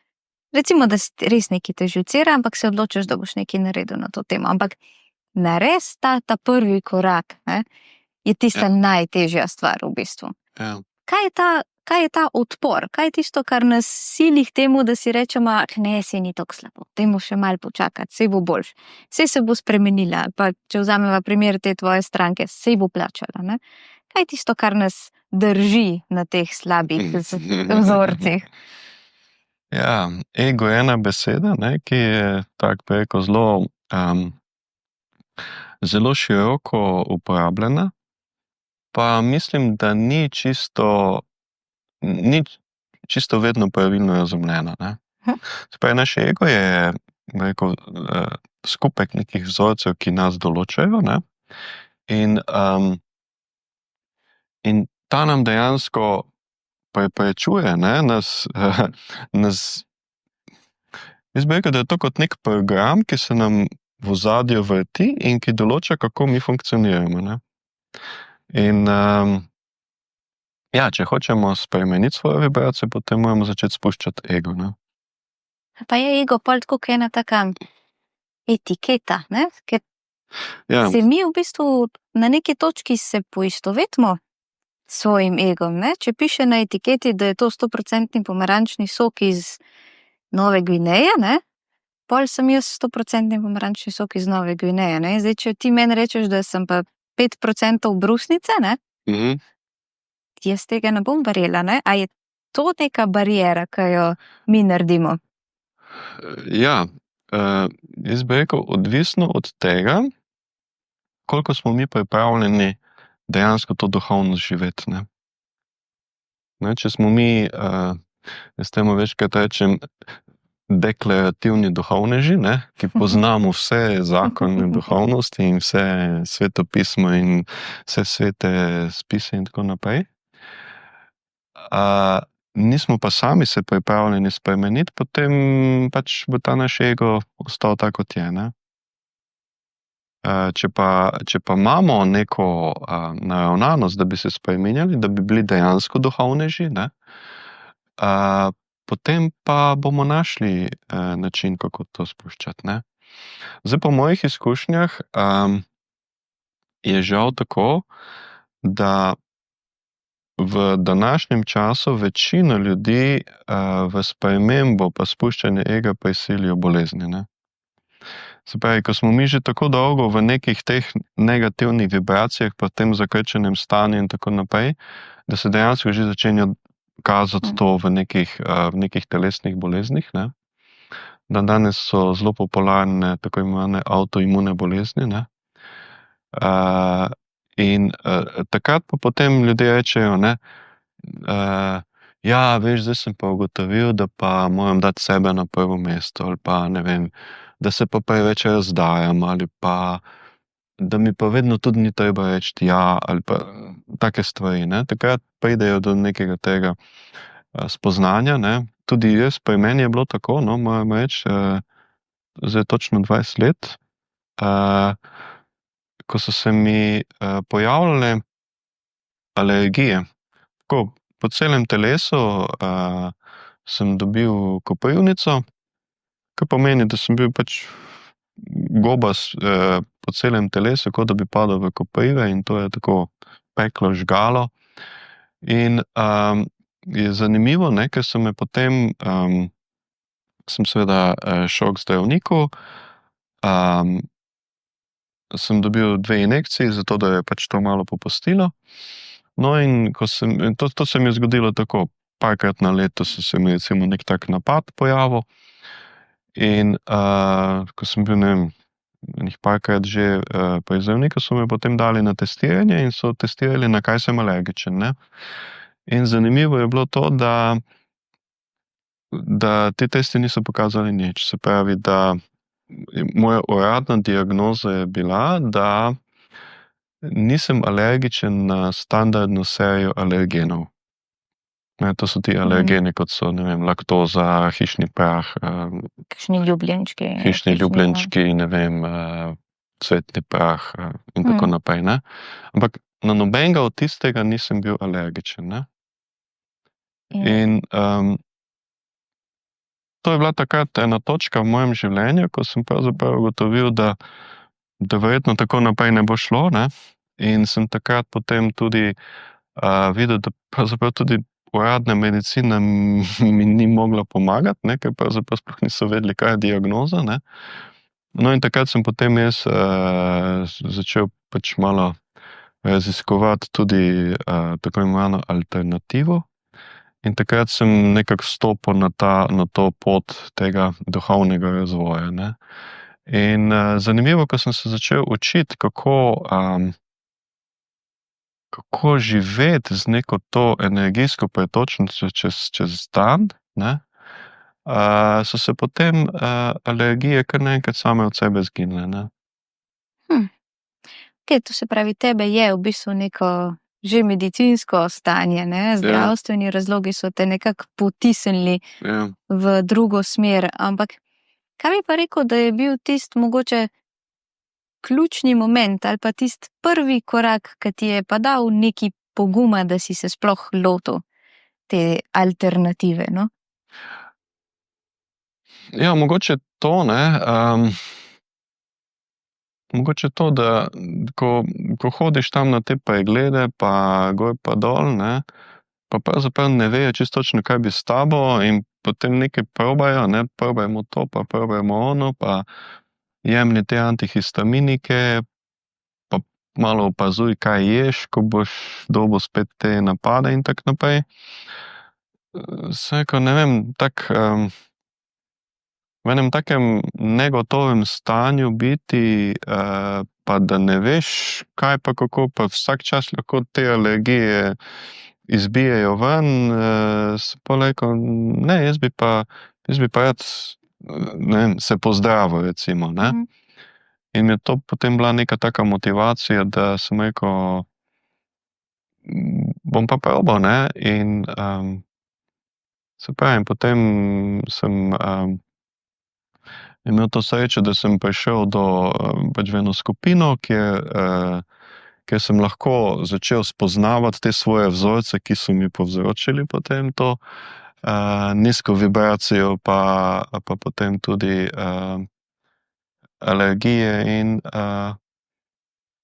recimo, da si res nekaj te živcira, ampak se odločiš, da boš nekaj naredil na to temo. Ampak nares ta prvi korak, ne, je tista najtežja stvar v bistvu. Ja. Kaj je ta odpor? Kaj je tisto, kar nas sili k temu, da si rečemo, ne, saj ni tako slabo, dajmo še malo počakati, saj bo boljš, saj se bo spremenila, pa če vzameva primer te tvoje stranke, saj bo plačala, ne. Kaj je tisto, kar nas drži na teh slabih vzorcih? Ja, ego je ena beseda, ne, ki je tako preko zelo široko uporabljena, pa mislim, da ni čisto vedno pravilno razumljena, ne. Se pravi, naš ego je, rekel, skupek nekih vzorcev, ki nas določajo, ne, in ta nam dejansko preprečuje, ne, jaz bi rekel, da je to kot nek program, ki se nam v ozadju vrti in ki določa, kako mi funkcioniramo, ne. In ja, če hočemo spremeniti svojo vibracijo, potem moramo začeti spuščati ego, ne. Pa je ego pol tako kot ena taka etiketa, ne, ker Ja, se mi v bistvu na neki točki se poistovetimo s svojim egom, ne, če piše na etiketi, da je to 100% pomarančni sok iz Nove Gvineje, ne, pol sem jaz 100% pomarančni sok iz Nove Gvineje, ne, zdaj, če ti meni rečeš, da sem pa 5% brusnice, ne, jaz tega ne bom verjela, ne, a je to neka bariera, ki jo mi naredimo? Ja, jaz bi rekel, odvisno od tega, koliko smo mi pripravljeni dejansko to duhovnost živeti, ne. Ne, če smo mi, jaz temu večkrat rečem, deklarativni duhovneži, ne, ki poznamo vse zakone duhovnosti in vse svetopismo in vse svete spise in tako naprej, nismo pa sami se pripravljeni spremeniti, potem pač bo ta naš ego ostal tak, kot je, ne. Če pa imamo neko naravnanost, da bi se spreminjali, da bi bili dejansko duhovneži, ne, potem pa bomo našli način, kako to spuščati, ne. Zdaj, po mojih izkušnjah je žal tako, da v današnjem času večino ljudi v spremembo pa spuščanje ega prisilijo bolezni, ne. Se pravi, ko smo mi že tako dolgo v nekih teh negativnih vibracijah, pa v tem zakrčenem stanju in tako naprej, da se dejansko že začenja kazati to v nekih telesnih boleznih, ne. Dandanes so zelo popularne tako imenovane avtoimune bolezni, ne. In takrat pa potem ljudje rečejo, ne, ja, veš, zdaj sem pa ugotovil, da pa moram dati sebe na prvo mesto, ali pa, ne vem, da se pa preveč razdajam, ali pa da mi pa vedno tudi ni treba reči ja, ali pa take stvari, ne. Takrat pridejo do nekega tega spoznanja, ne. Tudi jaz, pri meni je bilo tako, no, moram reči, zdaj točno 20 let, ko so se mi pojavljale alergije. Tako, po celem telesu sem dobil koprivnico, kar pomeni, da sem bil pač gobast po celem telesu, kot da bi padel v koprive, in to je tako peklo, žgalo. In je zanimivo, ne, ker so me potem, sem seveda šel k zdravniku, sem dobil 2 injekciji, zato da je pač to malo popustilo. No, in to se mi je zgodilo tako, parkrat na leto se mi recimo nek tak napad pojavil. In ko sem bil, ne vem, enih parkrat že pri zdravniku, so me potem dali na testiranje in so testirali, na kaj sem alergičen, ne. In zanimivo je bilo to, da ti testi niso pokazali nič. Se pravi, da moja uradna diagnoza je bila, da nisem alergičen na standardno serijo alergenov. Ne, to so ti alergeni, kot so, ne vem, laktoza, hišni prah, Kakšni ljubljenčki. hišni ljubljenčki, ne vem, cvetni prah in tako naprej, ne. Ampak na nobenega od tistega nisem bil alergičen, ne. In to je bila takrat ena točka v mojem življenju, ko sem pravzaprav ugotovil, da verjetno tako naprej ne bo šlo, ne. In sem takrat potem tudi videl, da pravzaprav tudi uradna medicina mi ni mogla pomagati, ne, ker pravzaprav sploh niso vedeli, kaj je diagnoza, ne. No, in takrat sem potem jaz začel pač malo raziskovati tudi tako imenovano alternativo. In takrat sem nekako stopil na to pot tega duhovnega razvoja, ne. In zanimivo, ko sem se začel učiti, kako živeti z neko to energijsko pretočnostjo čez dan, ne, so se potem alergije kar naenkrat same od sebe izginile, ne. Okej, to se pravi, tebe je v bistvu neko že medicinsko stanje, ne, zdravstveni razlogi so te nekako potisnili v drugo smer, ampak kaj bi pa rekel, da je bil tisti mogoče ključni moment ali pa tisti prvi korak, ki ti je pa dal nekaj poguma, da si se sploh lotil te alternative, no? Ja, mogoče to, ne, mogoče to, da ko hodiš tam na te preglede, pa gor pa dol, ne, pa pravzaprav ne vejo čisto točno, kaj bi s tabo, in potem nekaj probajo, ne, probajmo to, pa probajmo ono, pa jemlji te antihistaminike, pa malo opazuj, kaj ješ, ko boš dobil spet te napade in tako naprej. Sem rekel, ne vem, v enem takem negotovem stanju biti, pa da ne veš, kaj pa kako, pa vsak čas lahko te alergije izbijejo ven, sem pol rekel, ne, jaz bi pa rad, ne vem, se pozdravil, recimo, ne. In je to potem bila neka taka motivacija, da sem rekel, bom pa probal, ne, in se pravim, potem sem imel to srečo, da sem prišel pač v eno skupino, kjer sem lahko začel spoznavati te svoje vzorce, ki so mi povzročili potem to nizko vibracijo, pa potem tudi alergije, in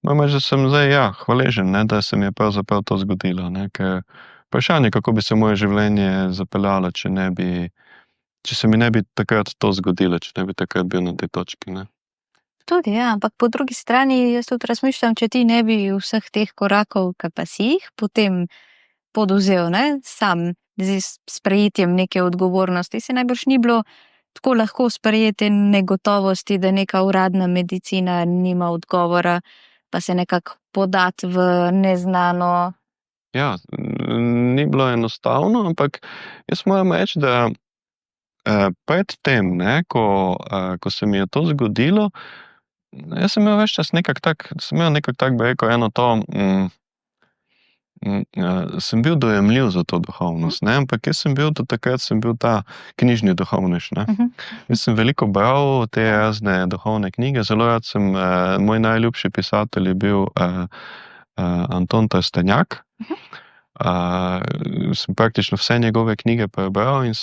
Moram reči, da sem zdaj, hvaležen, ne, da se mi je pravzaprav to zgodilo, ne, ker vprašanje, kako bi se moje življenje zapeljalo, če se mi ne bi takrat to zgodilo, če ne bi takrat bil na tej točki, ne. Tudi, ampak po drugi strani jaz tudi razmišljam, če ti ne bi vseh teh korakov, ki pa si jih potem poduzel, ne, sam z sprejetjem neke odgovornosti, se najbrž ni bilo tako lahko sprejeti negotovosti, da neka uradna medicina nima odgovora, pa se nekako podati v neznano. Ja, ni bilo enostavno, ampak jaz moram reči, da pred tem, ne, ko se mi je to zgodilo, jaz sem imel ves čas nekako tak, bi rekel, eno to, sem bil dojemljiv za to duhovnost, ne, ampak jaz sem bil, do takrat sem bil ta knjižni duhovnež, ne. Jaz sem veliko bral te razne duhovne knjige, zelo rad sem, moj najljubši pisatelj je bil Anton Trstenjak. Sem praktično vse njegove knjige prebral in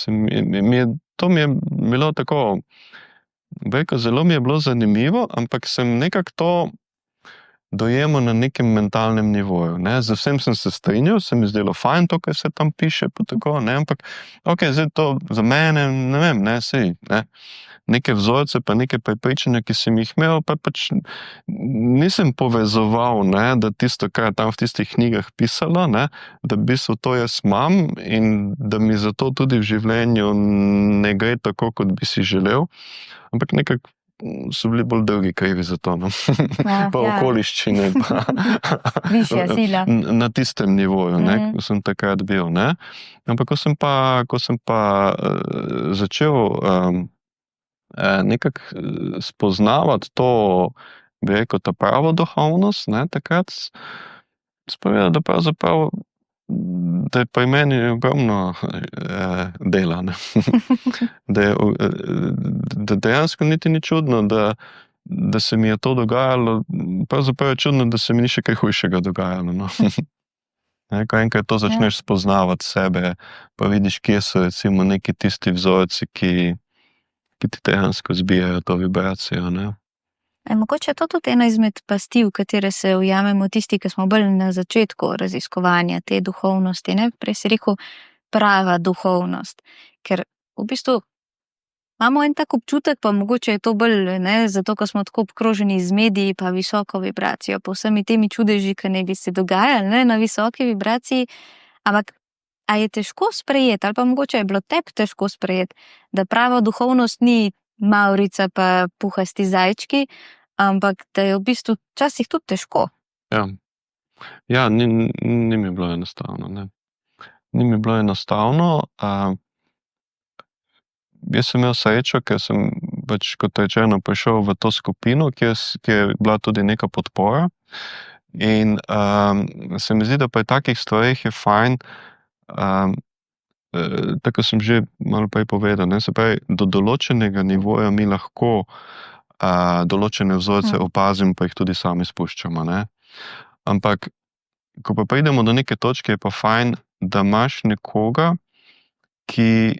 to mi je bilo tako, bi rekel, zelo mi je bilo zanimivo, ampak sem nekako to dojemal na nekem mentalnem nivoju, ne. Z vsem sem se strinjal, se mi zdelo fajn to, kar se tam piše, pa tako, ne, ampak okej, zdaj to za mene, ne vem, ne, saj, ne, neke vzorce pa neke prepričanja, ki sem jih imel, pa pač nisem povezoval, ne, da tisto, kar je tam v tistih knjigah pisalo, ne, da v bistvu to jaz imam in da mi zato tudi v življenju ne gre tako, kot bi si želel, ampak nekako so bili bolj drugi krivi za to, no. Pa okoliščine, pa Višja sila. na tistem nivoju, ne, ko sem takrat bil, ne. Ampak ko sem pa začel nekako spoznavati to, bi rekel, ta pravo duhovnost, ne, takrat sem povedal, da pravzaprav, da je pri meni ogromno dela, ne. Da dejansko niti ni čudno, da se mi je to dogajalo, pravzaprav je čudno, da se mi ni še kaj hujšega dogajalo, no. Ne, ko enkrat to začneš spoznavati sebe, pa vidiš, kje so recimo neki tisti vzorci, ki ti dejansko zbijajo to vibracijo, ne. Mogoče je to tudi ena izmed pasti, v katere se ujamemo tisti, ki smo bolj na začetku raziskovanja te duhovnosti, ne. Prej si rekel prava duhovnost, ker v bistvu imamo en tak občutek, pa mogoče je to bolj, ne, zato, ker smo tako obkroženi z mediji pa visoko vibracijo, pa vsemi temi čudeži, ki naj bi se dogajali, ne, na visoki vibraciji, ampak a je težko sprejeti, ali pa mogoče je bilo tebi težko sprejeti, da prava duhovnost ni mavrica pa puhasti zajčki, ampak da je v bistvu včasih tudi težko. Ja, ni mi bilo enostavno, ne. Ni mi bilo enostavno, jaz sem imel srečo, ker sem pač, kot rečeno, prišel v to skupino, kjer je bila tudi neka podpora in se mi zdi, da pri takih stvareh je fajn, tako sem že malo prej povedal, ne, se pravi, do določenega nivoja mi lahko določene vzorce opazimo, pa jih tudi sami spuščamo, ne. Ampak, ko pa pridemo do neke točke, je pa fajn, da imaš nekoga, ki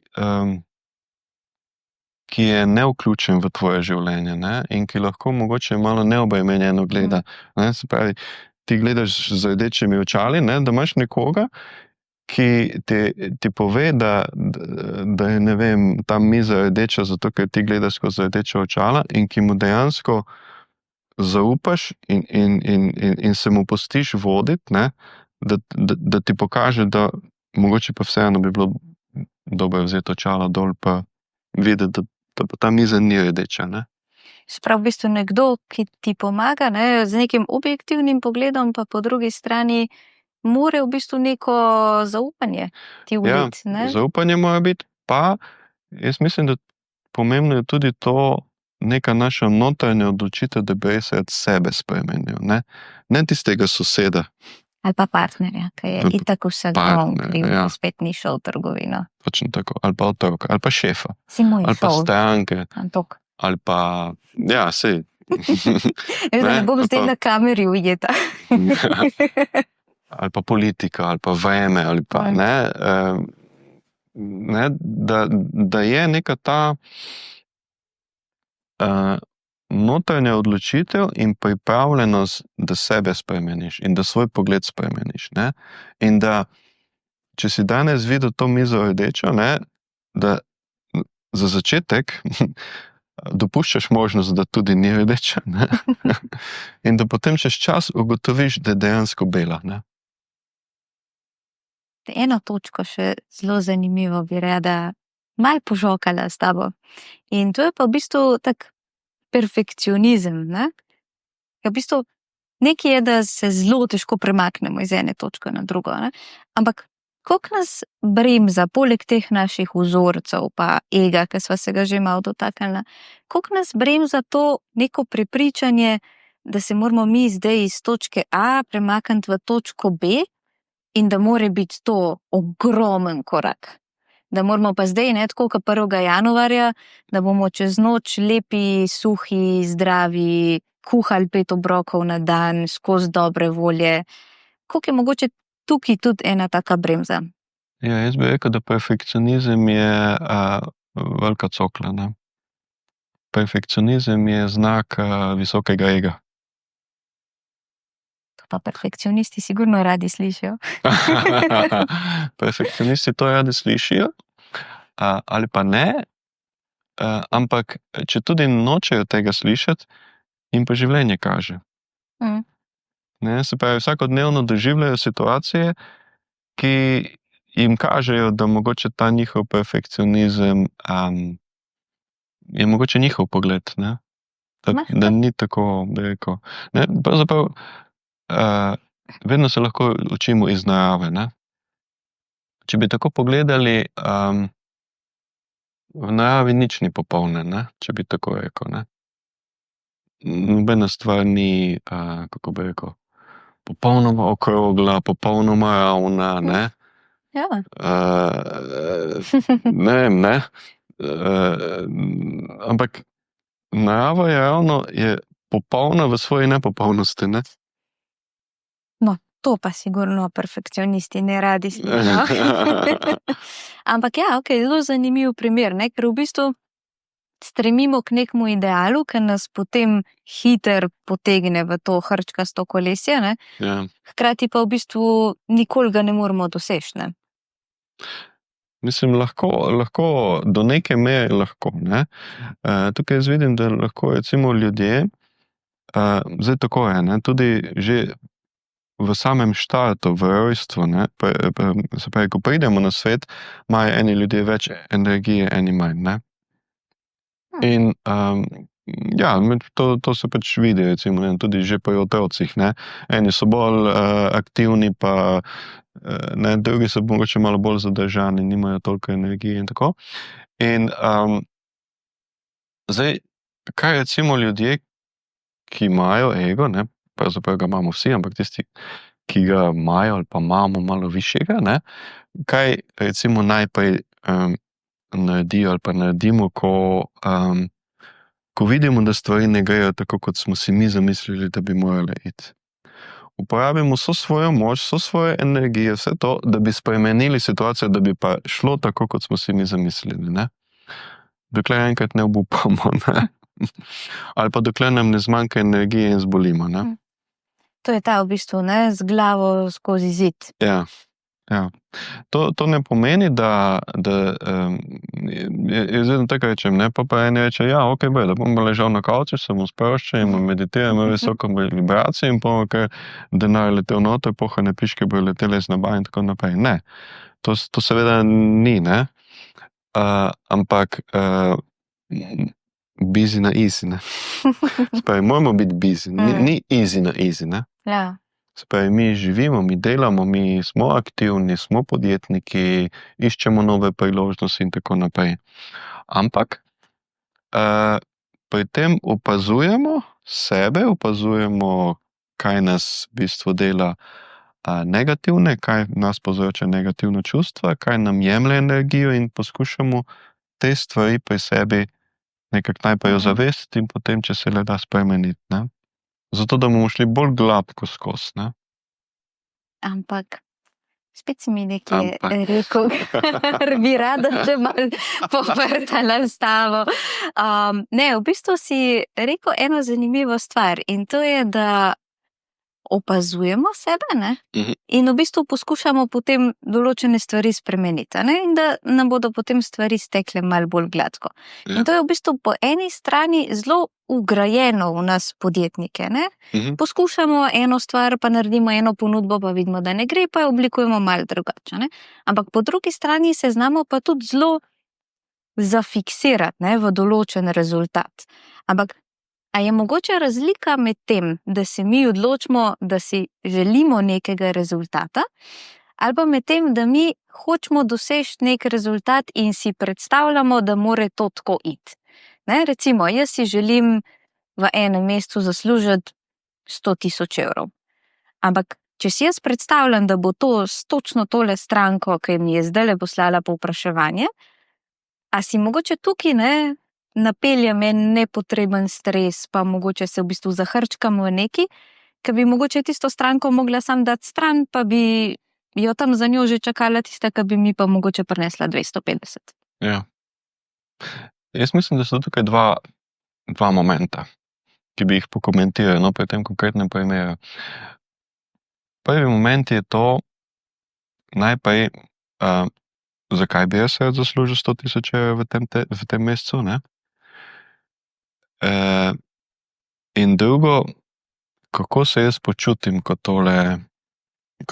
je nevključen v tvoje življenje, ne, in ki lahko mogoče malo neobremenjeno gleda, ne, se pravi, ti gledaš z rdečimi očali, ne, da imaš nekoga, ki ti pove, da je, ne vem, ta miza rdeča, zato ker ti gledaš skozi rdeča očala in ki mu dejansko zaupaš in se mu pustiš voditi, ne, da ti pokaže, da mogoče pa vseeno bi bilo dobro vzeti očala dol pa videti, da pa ta miza ni rdeča, ne. Sprav v bistvu nekdo, ki ti pomaga, ne, z nekim objektivnim pogledom, pa po drugi strani more v bistvu neko zaupanje ti vliti, ne? Ja, zaupanje mora biti, pa jaz mislim, da pomembno je tudi to neka naša notranja odločitev, da bi res rad sebe spremenil, ne. Ne tistega soseda. Ali pa partnerja, ki je itak vsak dan kriv, spet ni šel v trgovino. Točno tako, ali pa otroka, ali pa šefa. Si moj ali pa stranke. Antok. Ali pa, ja, sej. Ne bom zdaj na kameri ujeta. Ali pa politika, ali pa vreme, ali pa, ne, da je neka ta notranja odločitev in pripravljenost, da sebe spremeniš in da svoj pogled spremeniš, ne? In da, če si danes videl to mizo rdečo, ne, da za začetek dopuščaš možnost, da tudi ni rdeča, ne? In da potem čez čas ugotoviš, da je dejansko bela, ne? Eno točko še zelo zanimivo bi rada malo požokala s tabo. In to je pa v bistvu tak perfekcionizem, ne? Ja, v bistvu nekaj je, da se zelo težko premaknemo iz ene točke na drugo, ne? Ampak koliko nas bremza, poleg teh naših vzorcev pa ega, ki sva se ga že malo dotaknila, koliko nas bremza to neko prepričanje, da se moramo mi zdaj iz točke A premakniti v točko B in da more biti to ogromen korak. Da moramo pa zdaj, ne, tako kot 1. januarja, da bomo čez noč lepi, suhi, zdravi, kuhali 5 obrokov na dan, skozi dobre volje. Koliko je mogoče tukaj tudi ena taka bremza? Ja, jaz bi rekel, da perfekcionizem je velika cokla, ne. Perfekcionizem je znak visokega ega. To pa perfekcionisti sigurno radi slišijo. Perfekcionisti to radi slišijo, ali pa ne, ampak če tudi nočejo tega slišati, jim pa življenje kaže. Ne, se pravi, vsakodnevno doživljajo situacije, ki jim kažejo, da mogoče ta njihov perfekcionizem je mogoče njihov pogled, ne? Da ni tako, bi rekel. Ne, pravzaprav vedno se lahko učimo iz narave, ne? Če bi tako pogledali, v naravi nič ni popolne, ne? Če bi tako rekel, ne? Nobena stvar ni, kako bi rekel, popolnoma okrogla, popolnoma ravna, ne? Ja. Ne vem, ne? Ampak narava je ravno popolna v svoji nepopolnosti, ne? No, to pa sigurno perfekcionisti ne radi slišijo. Ampak ja, okej, zelo zanimiv primer, ne, ker v bistvu stremimo k nekemu idealu, ki nas potem hitro potegne v to hrčkasto kolesje, ne? Ja. Hkrati pa v bistvu nikoli ga ne moremo doseči, ne? Mislim, lahko do neke mere lahko, ne. Tukaj jaz vidim, da lahko recimo ljudje, zdaj tako je, ne, tudi že v samem štartu, v rojstvu, ne, se pravi, ko pridemo na svet, imajo eni ljudje več energije, eni manj, ne. In ja, to se pač vidi, recimo, ne, tudi že pri otrocih, ne. Eni so bolj aktivni, pa ne, drugi so mogoče malo bolj zadržani, nimajo toliko energije in tako. In zdaj, kaj recimo ljudje, ki imajo ego, ne, pravzaprav ga imamo vsi, ampak tisti, ki ga imajo ali pa imamo malo višjega, ne, kaj recimo najprej naredijo ali pa naredimo, ko vidimo, da stvari ne grejo tako, kot smo si mi zamislili, da bi morale iti. Uporabimo vso svojo moč, vso svojo energijo, vse to, da bi spremenili situacijo, da bi pa šlo tako, kot smo si mi zamislili, ne. Dokler enkrat ne obupamo, ne. Ali pa dokler nam ne zmanjka energije in zbolimo, ne. To je ta v bistvu, ne, z glavo skozi zid. Ja, ja. To ne pomeni, da jaz vedno tako rečem, ne, pa eni reče, ja, okej, da bom ležal na kavču, se bom sproščal in bom meditiral, imel visoko vibracijo in bomo kar denar letel noter, pohane piške bojo letele iz neba in tako naprej. Ne, to seveda ni, ne, ampak busy na easy, ne. Se pravi, moramo biti busy, ni easy na easy, ne. Ja. Se pravi, mi živimo, mi delamo, mi smo aktivni, smo podjetniki, iščemo nove priložnosti in tako naprej. Ampak pri tem opazujemo sebe, opazujemo, kaj nas v bistvu dela negativne, kaj nas povzroča negativna čustva, kaj nam jemlje energijo in poskušamo te stvari pri sebi nekako najprej ozavestiti in potem, če se le da spremeniti, ne. Zato, da bomo šli bolj gladko skozi, ne. Ampak Spet si mi nekaj Ampak. rekel, ker bi rada že malo povrtala stavo. Ne, v bistvu si rekel eno zanimivo stvar in to je, da opazujemo sebe, ne? Mhm. In v bistvu poskušamo potem določene stvari spremeniti, a ne? In da nam bodo potem stvari stekle malo bolj gladko. Ja. In to je v bistvu po eni strani zelo vgrajeno v nas podjetnike, ne? Mhm. Poskušamo eno stvar, pa naredimo eno ponudbo, pa vidimo, da ne gre, pa jo oblikujemo malo drugače, ne? Ampak po drugi strani se znamo pa tudi zelo zafiksirati, ne, v določen rezultat. Ampak a je mogoče razlika med tem, da se mi odločimo, da si želimo nekega rezultata, ali pa med tem, da mi hočemo doseči nek rezultat in si predstavljamo, da more to tako iti. Ne, recimo, jaz si želim v enem mesecu zaslužiti 100.000 evrov. Ampak, če si jaz predstavljam, da bo to s točno tole stranko, ki mi je zdajle poslala povpraševanje, a si mogoče tukaj, ne, napeljem en nepotreben stres, pa mogoče se v bistvu zahrčkam v neki, ki bi mogoče tisto stranko mogla sam dati stran, pa bi jo tam za njo že čakala tista, ki bi mi pa mogoče prinesla 250. Ja. Jaz mislim, da so tukaj dva momenta, ki bi jih pokomentiral, no, pri tem konkretnem primeru. Prvi moment je to, najprej, zakaj bi jaz zaslužil 100.000 evrov v tem mesecu, ne? In drugo, kako se jaz počutim, ko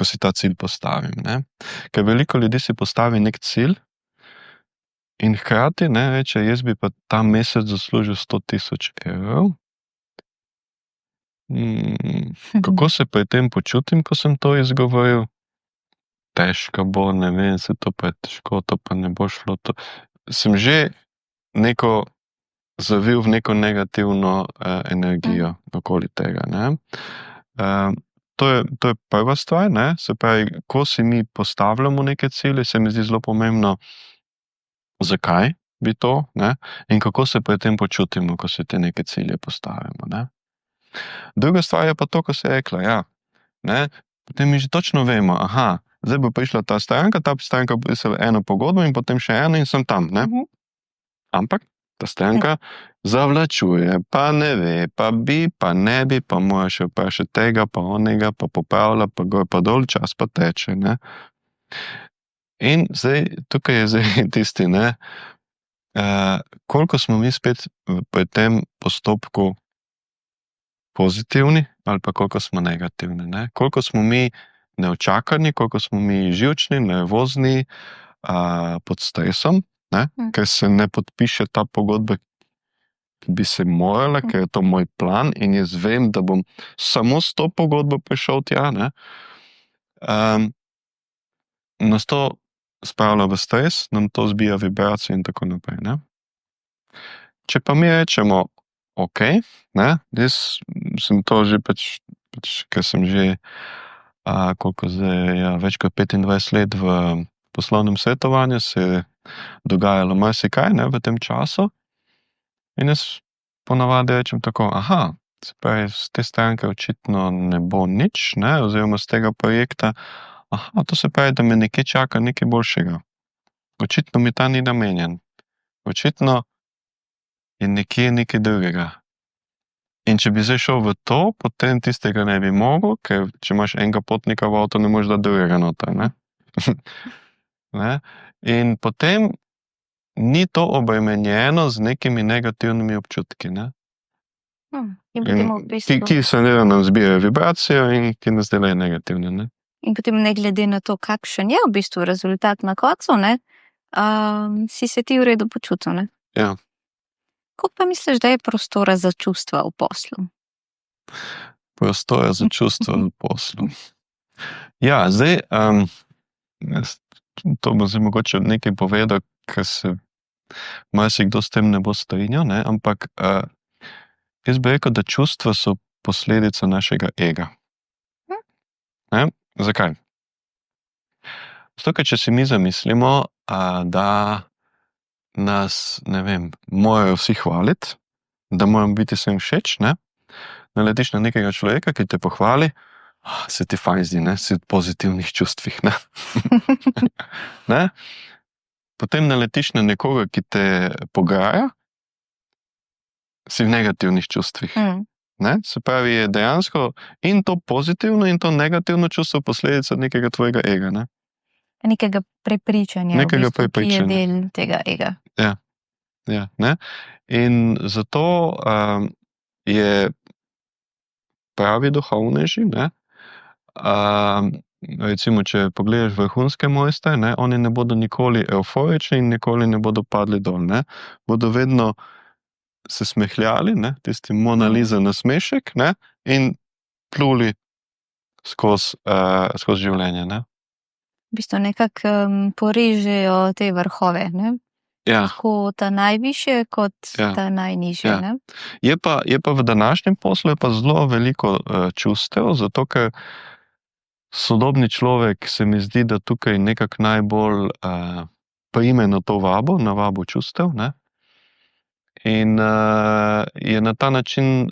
si ta cilj postavim, ne? Ker veliko ljudi si postavi nek cilj in hkrati, ne, reče, jaz bi pa ta mesec zaslužil 100.000 evrov. Kako se pri tem počutim, ko sem to izgovoril? Težko bo, ne vem, se to pa je težko, to pa ne bo šlo. Sem že neko zavil v neko negativno energijo okoli tega, ne. To je prva stvar, ne, se pravi, ko si mi postavljamo neke cilje, se mi zdi zelo pomembno, zakaj bi to, ne, in kako se pri tem počutimo, ko si te neke cilje postavimo, ne. Druga stvar je pa to, ko si rekla, ja, ne, potem mi že točno vemo, aha, zdaj bo prišla ta stranka bo pisala eno pogodbo in potem še eno in sem tam, ne. Ampak ta stranka zavlačuje, pa ne ve, pa bi, pa ne bi, pa mora še vprašati tega, pa onega, pa popravlja, pa gor, pa dol, čas pa teče, ne. In zdaj, tukaj je zdaj tisti, ne, koliko smo mi spet pri tem postopku pozitivni ali pa koliko smo negativni, ne. Koliko smo mi neučakani, koliko smo mi živčni, nervozni, pod stresom, ne, ker se ne podpiše ta pogodba, ki bi se morala, ker je to moj plan in jaz vem, da bom samo s to pogodbo prišel tja, ne. Nas to spravlja v stres, nam to zbija vibracije in tako naprej, ne. Če pa mi rečemo, okej, ne, jaz sem to že ker sem že, koliko zdaj, ja, več kot 25 let v poslovnem svetovanju, se je dogajalo marsikaj, ne, v tem času. In jaz ponavadi rečem tako, aha, se pravi, z te stranke očitno ne bo nič, ne, oziroma z tega projekta, aha, to se pravi, da me nekje čaka nekaj boljšega. Očitno mi ta ni namenjen. Očitno je nekje nekaj drugega. In če bi zdaj šel v to, potem tistega ne bi mogel, ker če imaš enega potnika v avto, ne moreš dati drugega noter, ne. Ne? In potem ni to obremenjeno z nekimi negativnimi občutki, ne. In potem v bistvu... Ki se nam zbirajo vibracijo in ki nas delajo negativne, ne. In potem ne glede na to, kakšen je v bistvu rezultat na koncu, ne, si se ti v redu počutil, ne. Ja. Koliko pa misliš, da je prostora za čustva v poslu? Prostora za čustva v poslu. Ja, zdaj, to bom zdaj mogoče nekaj povedal, ker se marsikdo s tem ne bo strinjal, ne, ampak jaz bi rekel, da čustva so posledica našega ega. Ne? Zakaj? Zato, ker če si mi zamislimo, da nas, ne vem, morajo vsi hvaliti, da moramo biti vsem všeč, ne, naletiš na nekega človeka, ki te pohvali, Se ti fajn zdi, ne? Si v pozitivnih čustvih, ne? Ne? Potem naletiš na nekoga, ki te pogaja, si v negativnih čustvih. Ne? Se pravi, je dejansko in to pozitivno in to negativno čustvo posledica nekega tvojega ega, ne? Nekega prepričanja, Nekega v bistvu, ki je prepričanja. del tega ega. Ja, ne? In zato je pravi duhovneži, ne? Recimo, če pogledaš vrhunske mojstre, ne? Oni ne bodo nikoli evforični in nikoli ne bodo padli dol, ne? Bodo vedno se smehljali, ne? Tisti Mona Lisa nasmešek, ne? In pluli skozi življenje, ne? V bistvu nekako porežejo te vrhove, ne? Ja. Tako ta najvišje kot Ja. ta najnižje, Ja. ne? Je pa v današnjem poslu je pa zelo veliko čustev, zato ker sodobni človek se mi zdi, da tukaj nekako najbolj prime na to vabo, na vabo čustev, ne? In je na ta način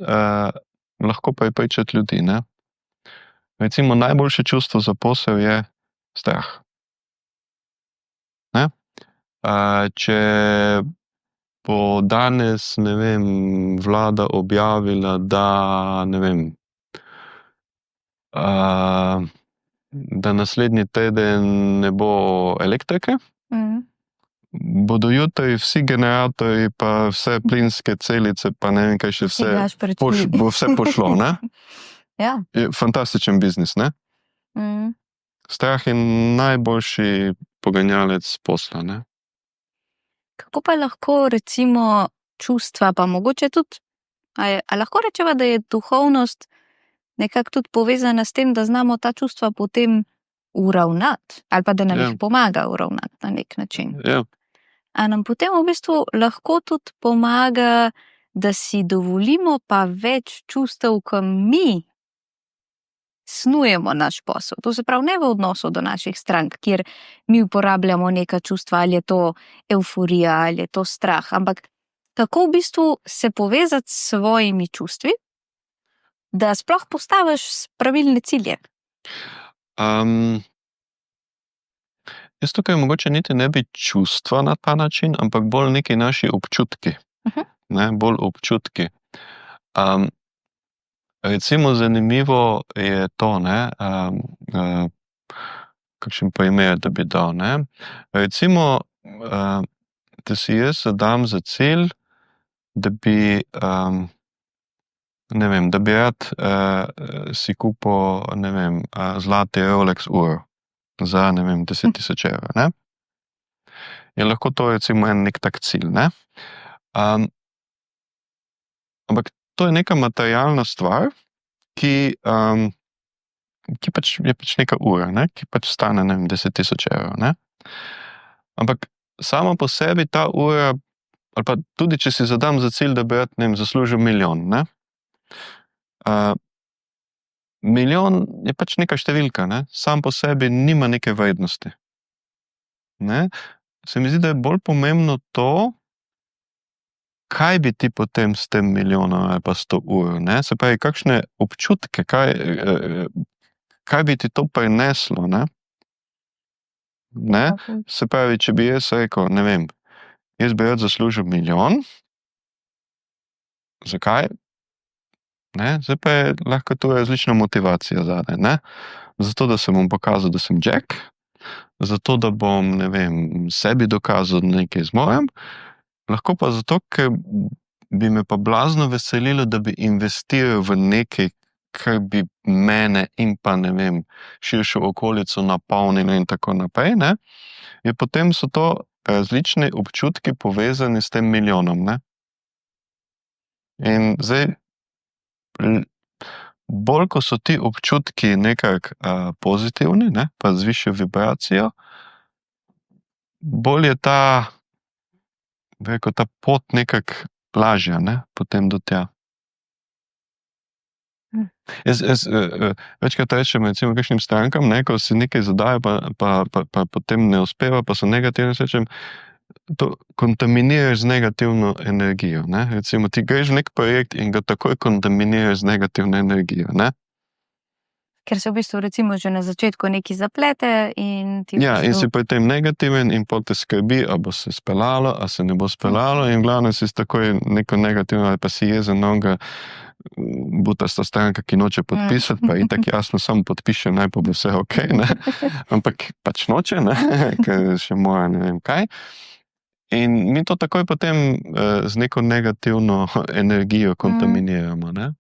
lahko prepričati ljudi, ne? Recimo, najboljše čustvo za posel je strah. Ne? Če bo danes, ne vem, vlada objavila, da, ne vem, da naslednji teden ne bo elektrike, bodo jutri vsi generatorji, pa vse plinske celice, pa ne vem, kaj še vse, Gaš pred očmi. bo vse pošlo, ne? Ja. Je fantastičen biznis, ne? Strah je najboljši poganjalec posla, ne? Kako pa lahko recimo čustva, pa mogoče tudi, a lahko rečeva, da je duhovnost nekako tudi povezana s tem, da znamo ta čustva potem uravnati, ali pa da nam Ja. jih pomaga uravnati na nek način. Ja, A nam potem v bistvu lahko tudi pomaga, da si dovolimo pa več čustev, ko mi snujemo naš posel. To se pravi ne v odnosu do naših strank, kjer mi uporabljamo neka čustva, ali je to evforija, ali je to strah, ampak kako v bistvu se povezati s svojimi čustvi, da sploh postaviš pravilne cilje. Jaz tukaj mogoče niti ne bi čustva na ta način, ampak bolj neki naši občutki. Ne, bolj občutki. Recimo zanimivo je to, ne, kakšen primer, da bi dal, ne. Recimo, da si jaz zadam za cilj, da bi, ne vem, da bi rad si kupil, ne vem, zlati Rolex uro za, ne vem, 10.000 evrov, ne. Je lahko to recimo nek tak cilj, ne. Ampak to je neka materialna stvar, ki je pač neka ura, ne, ki pač stane, ne vem, 10.000 evrov, ne. Ampak sama po sebi ta ura, ali pa tudi, če si zadam za cilj, da bi rad, ne vem, zaslužil milijon, ne. Milijon je pač neka številka, ne, sam po sebi nima neke vrednosti. Ne. Se mi zdi, da je bolj pomembno to, kaj bi ti potem s tem milijonom ali pa s to uro, ne. Se pravi, kakšne občutke, kaj bi ti to prineslo, ne. Ne. Se pravi, če bi jaz rekel, ne vem, jaz bi rad zaslužil milijon, zakaj? Ne, zdaj pa je lahko tu različna motivacija zadaj, ne. Zato, da se bom pokazal, da sem Jack, zato, da bom, ne vem, sebi dokazal, da nekaj zmorem, lahko pa zato, ker bi me pa blazno veselilo, da bi investiral v nekaj, kar bi mene in pa, ne vem, širšo okolico napolnilo in tako naprej, ne. In potem so to različni občutki povezani s tem milijonom, ne. In zdaj, bolj, ko so ti občutki nekako pozitivni, ne, pa z višjo vibracijo, bolj je ta, bi rekel, ta pot nekako lažja, ne, potem do tja. Jaz večkrat rečem recimo kakšnim strankam, ne, ko si nekaj zadajo, pa potem ne uspeva, pa so negativni, rečem, to kontaminiraš z negativno energijo, ne. Recimo, ti greš v nek projekt in ga takoj kontaminiraš z negativno energijo, ne. ker se v bistvu recimo že na začetku nekaj zaplete in ti Ja, in si potem negativen in potem te skrbi, a bo se speljalo, a se ne bo speljalo in v glavnem si takoj neko negativno ali pa si jezen onega butasta stranka, ki noče podpisati, pa itak jasno samo podpiše, naj pa bo vse okej, ne. Ampak pač noče, ne, ker še mora ne vem kaj. In mi to takoj potem z neko negativno energijo kontaminiramo, ne.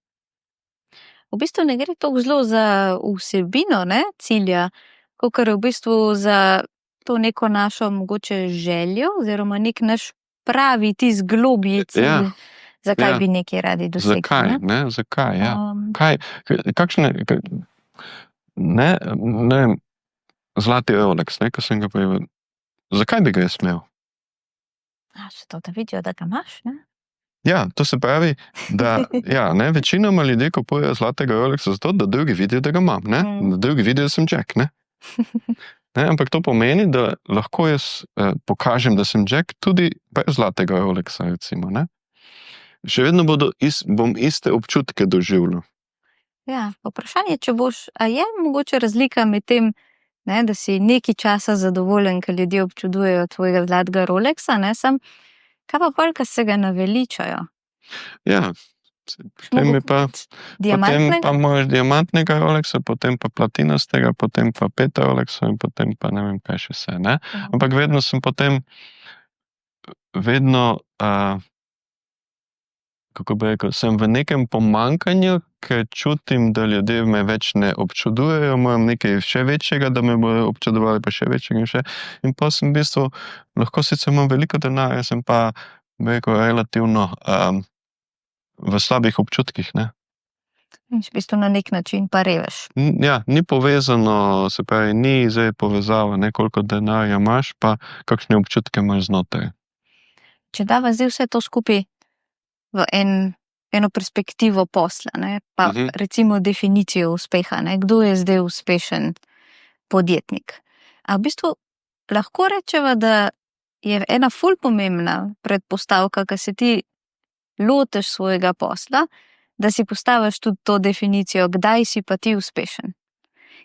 V bistvu ne gre toliko zelo za vsebino, ne, cilja, kakor v bistvu za to neko našo mogoče željo oziroma nek naš pravi tisti globlji cilj, zakaj bi nekaj radi dosegli. Zakaj, ne, zakaj, ja. Kaj, kakšne, ne vem, zlati Rolex, ne, ko sem ga prej, zakaj bi ga jaz imel? Še to, da vidijo, da ga imaš, ne? Ja, to se pravi, da ne, večinoma ljudje kupujejo zlatega Rolexa zato, da drugi vidijo, da ga imam, ne, da drugi vidijo, da sem Jack, ne. Ne, ampak to pomeni, da lahko jaz pokažem, da sem Jack tudi brez zlatega Rolexa, recimo, ne. Še vedno bom iste občutke doživljal. Ja, vprašanje, če boš, a je mogoče razlika med tem, ne, da si nekaj časa zadovoljen, ker ljudje občudujejo tvojega zlatega Rolexa, ne, kaj pa pol, ko se ga naveličajo? Ja, potem pa moraš diamantnega Rolexa, potem pa platinastega, potem pa 5 Rolexov in potem pa ne vem kaj še vse, ne. Ampak vedno sem potem, kako bi rekel, sem v nekem pomanjkanju, ker čutim, da ljudje me več ne občudujejo, moram nekaj še večjega, da me bodo občudovali, pa še večjega in še. In pa sem v bistvu, lahko sicer imam veliko denarja, sem pa, bi rekel, relativno v slabih občutkih, ne. In v bistvu na nek način pa revež. Ja, ni povezano, se pravi, ni zdaj povezava, ne, koliko denarja imaš, pa kakšne občutke imaš znotraj. Če dava zdaj vse to skupaj v eno perspektivo posla, ne, pa recimo definicijo uspeha, ne, kdo je zdaj uspešen podjetnik. A v bistvu lahko rečeva, da je ena ful pomembna predpostavka, ko se ti lotiš svojega posla, da si postaviš tudi to definicijo, kdaj si pa ti uspešen.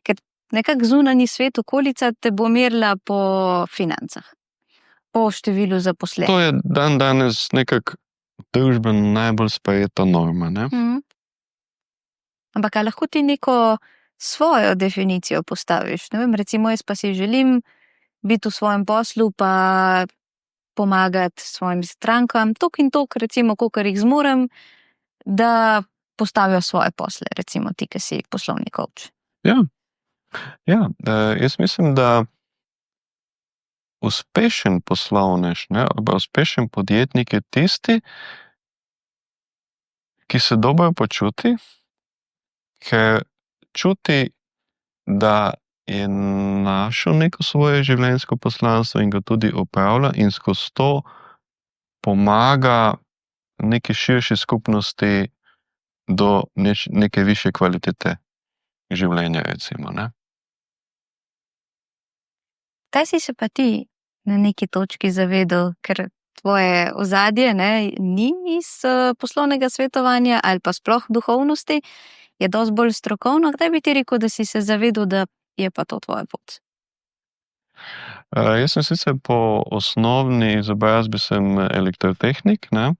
Ker nekako zunanji svet, okolica te bo merila po financah, po številu zaposlenih. To je danes nekako družbeno najbolj sprejeta norma, ne. Ampak a lahko ti neko svojo definicijo postaviš? Ne vem, recimo jaz pa si želim biti v svojem poslu pa pomagati svojim strankam, toliko in toliko, recimo, kolikor jih zmorem, da postavijo svoje posle, recimo ti, ki si poslovni coach. Ja, jaz mislim, da uspešen poslovnež, ne, ali pa uspešen podjetnik je tisti, ki se dobro počuti, ker čuti, da je našel neko svoje življenjsko poslanstvo in ga tudi opravlja in skozi to pomaga neki širši skupnosti do neke višje kvalitete življenja, recimo, ne. Kaj si se pa ti na neki točki zavedal, ker tvoje ozadje, ne, ni iz poslovnega svetovanja ali pa sploh duhovnosti, je dosti bolj strokovno, kdaj bi ti rekel, da si se zavedal, da je pa to tvoja pot? Jaz sem sicer po osnovni izobrazbi sem elektrotehnik, ne,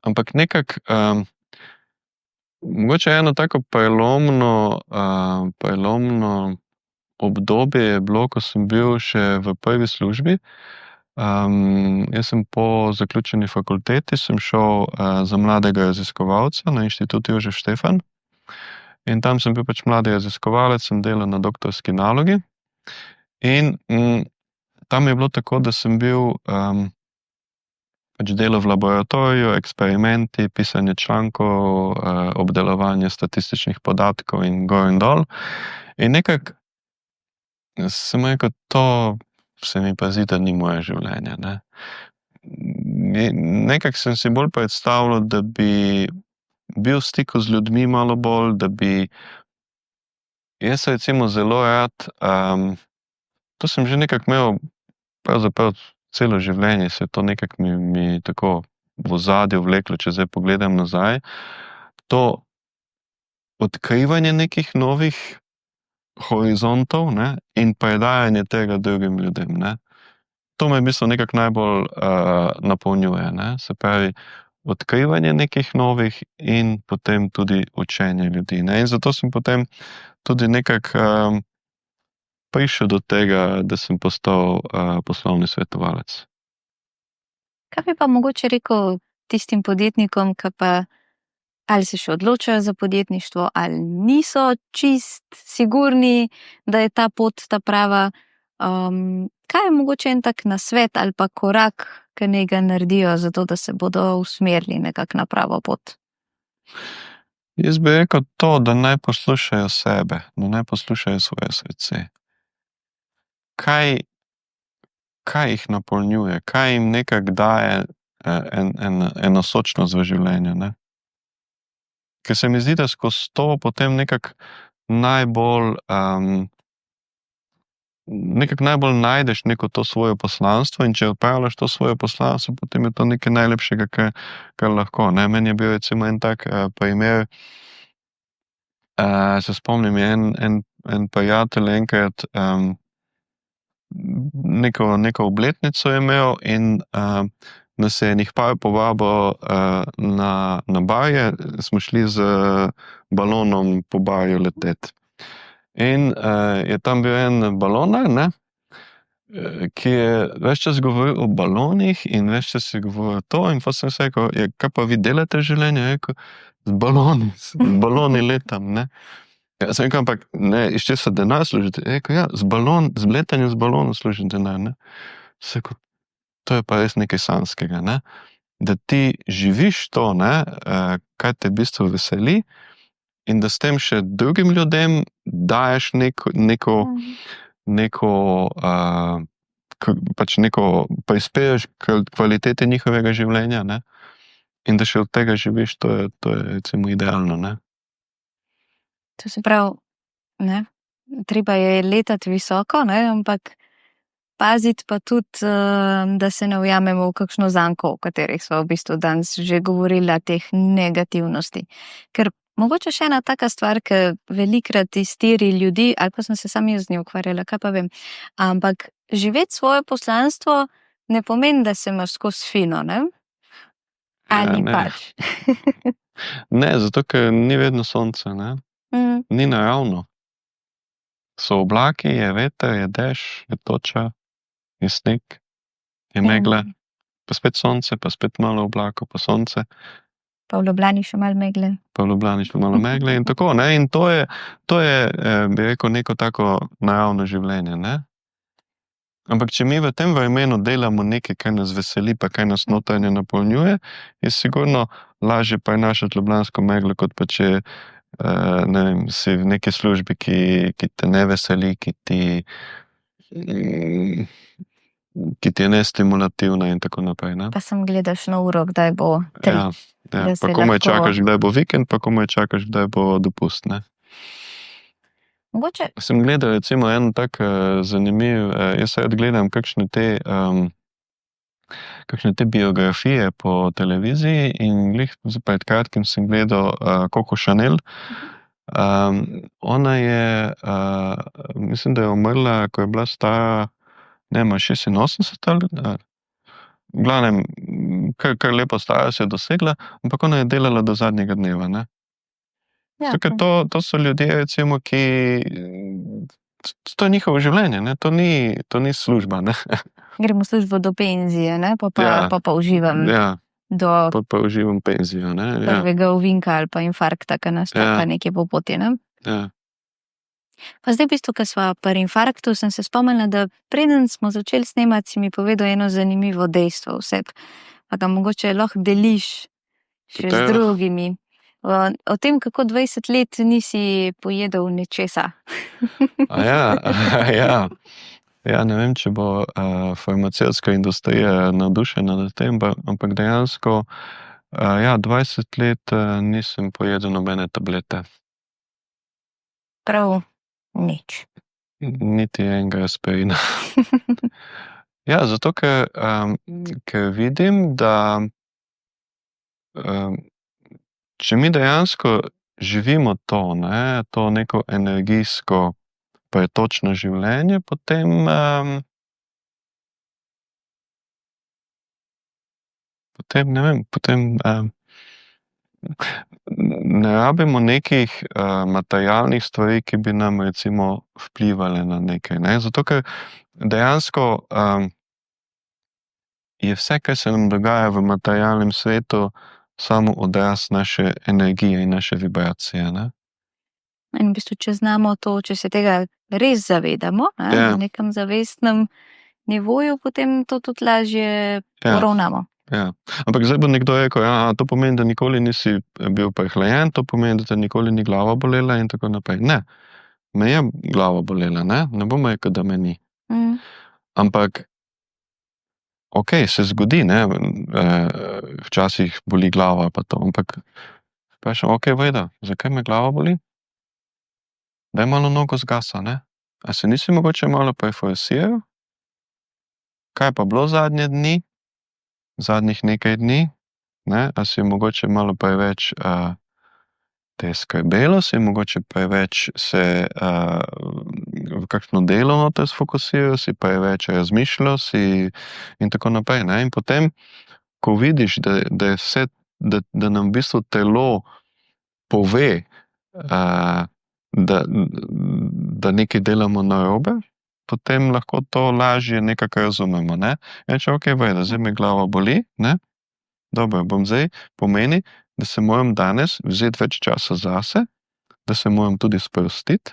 ampak nekako, mogoče eno tako prelomno obdobje je bilo, ko sem bil še v prvi službi. Jaz sem po zaključeni fakulteti sem šel za mladega raziskovalca na Inštitut Jožef Štefan in tam sem bil pač mladi raziskovalec, sem delal na doktorski nalogi in tam je bilo tako, da sem bil pač delal v laboratoriju, eksperimenti, pisanje člankov, obdelovanje statističnih podatkov in gor in dol. In nekako sem rekel, to se mi pa zdi, da ni moje življenje, ne. Nekako sem si bolj predstavljal, da bi bil v stiku z ljudmi malo bolj, da bi jaz recimo zelo rad, to sem že nekako imel pravzaprav celo življenje, se je to nekako mi tako v ozadju vleklo, če zdaj pogledam nazaj. To odkrivanje nekih novih horizontov, ne, in predajanje tega drugim ljudem, ne. To me v bistvu nekako najbolj napolnjuje, ne. Se pravi, odkrivanje nekih novih in potem tudi učenje ljudi, ne. In zato sem potem tudi nekako prišel do tega, da sem postal poslovni svetovalec. Kaj bi pa mogoče rekel tistim podjetnikom, ki pa ali se še odločajo za podjetništvo, ali niso čist sigurni, da je ta pot ta prava? Kaj je mogoče en tak nasvet ali pa korak, ki naj ga naredijo, zato da se bodo usmerili nekako na pravo pot? Jaz bi rekel to, da naj poslušajo sebe, da naj poslušajo svoje srce. Kaj jih napolnjuje, kaj jim nekako daje eno sočnost v življenju, ne? Ker se mi zdi, da skozi to potem nekako najbolj najdeš neko to svoje poslanstvo, in če opravljaš to svoje poslanstvo, potem je to nekaj najlepšega, kar lahko, ne. Meni je bil recimo en tak primer, se spomnim, je en prijatelj enkrat neko obletnico je imel in nas je enih par povabil na barje, smo šli z balonom po barju leteti. In je tam bil en balonar, ne, ki je ves čas govoril o balonih in ves čas je govoril to, in pol sem si rekel, kaj pa vi delate v življenju? Je rekel, z baloni letam, ne. Ja, sem rekel, ampak ne, iz česa denar služite? Je rekel, ja, z letanjem z balonom služim denar, ne. Sem rekel, to je pa res nekaj sanjskega, ne. Da ti živiš to, ne, kaj te v bistvu veseli, in da s tem še drugim ljudem daješ prispeveš k kvaliteti njihovega življenja, ne. In da še od tega živiš, to je recimo idealno, ne. To se pravi, ne, treba je letati visoko, ne, ampak paziti pa tudi, da se ne ujamemo v kakšno zanko, o kateri smo v bistvu danes že govorili, teh negativnosti. Ker mogoče še ena taka stvar, ki velikokrat iztiri ljudi, ali pa sem se sam jaz z njo ukvarjala, kaj pa vem, ampak živeti svoje poslanstvo ne pomeni, da se imaš skozi fino, ne? Ali ne. pač? Ne, zato ker ni vedno sonce, ne. Ni naravno. So oblaki, je veter, je dež, je toča, je sneg, je megla, pa spet sonce, pa spet malo oblakov, pa sonce, Pa v Ljubljani še malo megle. pa v Ljubljani še malo megle in tako, ne. In to je, bi rekel, neko tako naravno življenje, ne. Ampak če mi v tem vremenu delamo nekaj, kar nas veseli, pa kar nas notranje napolnjuje, je sigurno lažje prenašati ljubljansko meglo, kot pa če, ne vem, si v neki službi, ki te ne veseli, ki ti je nestimulativna in tako naprej, ne. Pa samo gledaš na uro, kdaj bo 3. Ja, da se pa komaj lahko- čakaš, kdaj bo vikend, pa komaj čakaš, kdaj bo dopust, ne. Mogoče, Sem gledal recimo en tak zanimiv, jaz rad gledam kakšne te biografije po televiziji, in glih pred kratkim sem gledal Coco Chanel. Ona je, mislim, da je umrla, ko je bila stara, ne vem, 86 ali, v glavnem, kar lepo starost je dosegla, ampak ona je delala do zadnjega dneva, ne. ja, Zato, ker to so ljudje, recimo, ki, to je njihovo življenje, ne, to ni služba, ne. grem v službo do penzije, ne, Ja. pa uživam Ja, do pa uživam penzijo, ne, ja, prvega ovinka ali pa infarkta, ki nas čaka Ja. nekje po poti, ne. ja. Pa zdaj v bistvu, ko sva pri infarktu, sem se spomnila, da preden smo začeli snemati, si mi povedal eno zanimivo dejstvo, pa ga mogoče lahko deliš še z Katero? drugimi. O tem, kako 20 let nisi pojedel nečesa. Ja, ja. Ja, ne vem, če bo farmacevtska industrija navdušena nad tem, ampak dejansko, ja, 20 let nisem pojedel nobene tablete. Prav nič. Niti enega aspirina. Ja, zato ker vidim, da če mi dejansko živimo to, ne, to neko energijsko pretočno življenje, potem ne vem, ne rabimo nekih materialnih stvari, ki bi nam recimo vplivale na nekaj, ne, zato ker dejansko je vse, kar se nam dogaja v materialnem svetu, samo odraz naše energije in naše vibracije, ne. In v bistvu, če znamo to, če se tega res zavedamo, ne, Ja. na nekem zavestnem nivoju, potem to tudi lažje Ja. poravnamo. Ja, ampak zdaj bo nekdo rekel, ja, to pomeni, da nikoli nisi bil prehlajen, to pomeni, da te nikoli ni glava bolela in tako naprej. Ne, me je glava bolela, ne bom rekel, da me ni. Mm. Ampak, okej, se zgodi, ne, včasih boli glava pa to, ampak vprašam, okej, Vejda, zakaj me glava boli? Daj malo nogo zgasa, ne? A se nisi mogoče malo preforsiral? Kaj pa bilo zadnje dni? Zadnjih nekaj dni, ne? A si mogoče malo preveč te je skrbelo, si mogoče preveč se v kakšno delo noter sfokusiral, si preveč razmišljal, si in tako naprej, ne? In potem, ko vidiš, da je vse, da nam v bistvu telo pove, da nekaj delamo narobe, potem lahko to lažje nekako razumemo, ne. Reče, okej, Vejda, zdaj me glava boli, ne. Dobro, bom zdaj, pomeni, da se moram danes vzeti več časa zase, da se moram tudi sprostiti,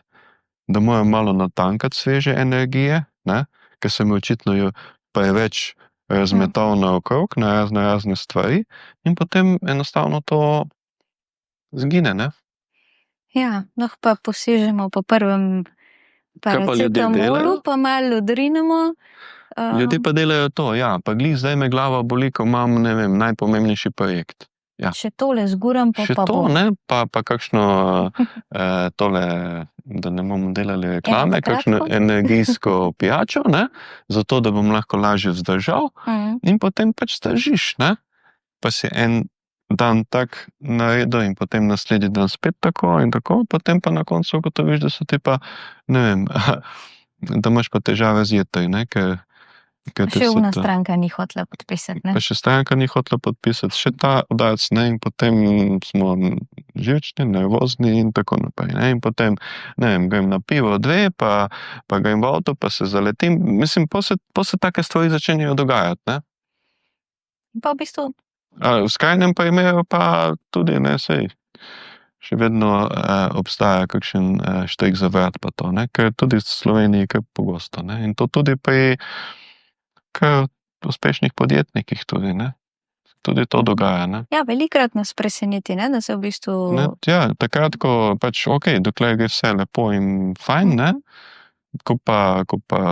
da moram malo natankati sveže energije, ne, ker sem očitno jo preveč razmetal naokrog na razne stvari in potem enostavno to zgine, ne. Ja, lahko pa posežemo po prvem Kaj pa ljudje delajo? paracetamolu, pa malo odrinemo. Ljudje pa delajo to, ja, pa glih zdaj me glava boli, ko imam, ne vem, najpomembnejši projekt. Ja. Še tole zguram, Še pa to, bo. ne, pa kakšno tole, da ne bomo delali reklame, Eno kakšno kratko. energijsko pijačo, ne, zato da bom lahko lažje vzdržal in potem pač zdržiš, ne. Pa si en dan tak naredil in potem naslednji dan spet tako in tako, potem pa na koncu ugotoviš, da so ti pa, ne vem, da imaš pa težave z jetri, ne, ker ti Še vse una to. stranka ni hotela podpisati, ne? Pa še stranka ni hotela podpisati, še ta udarec, ne, in potem smo živčni, nervozni in tako naprej, ne, in potem, ne vem, grem na pivo 2, pa grem v avto, pa se zaletim, mislim, pol se take stvari začenjajo dogajati, ne. Pa v bistvu, V skrajnem primeru pa tudi, ne, sej, še vedno obstaja kakšen štrik za vrat pa to, ne, ker tudi v Sloveniji kar pogosto, ne, in to tudi pri kar uspešnih podjetnikih tudi, ne. Tudi to dogaja, ne. ja, velikokrat nas preseneti, ne, da se v bistvu... Ne, ja, takrat, ko pač, okej, dokler gre vse lepo in fajn, ne, ko pa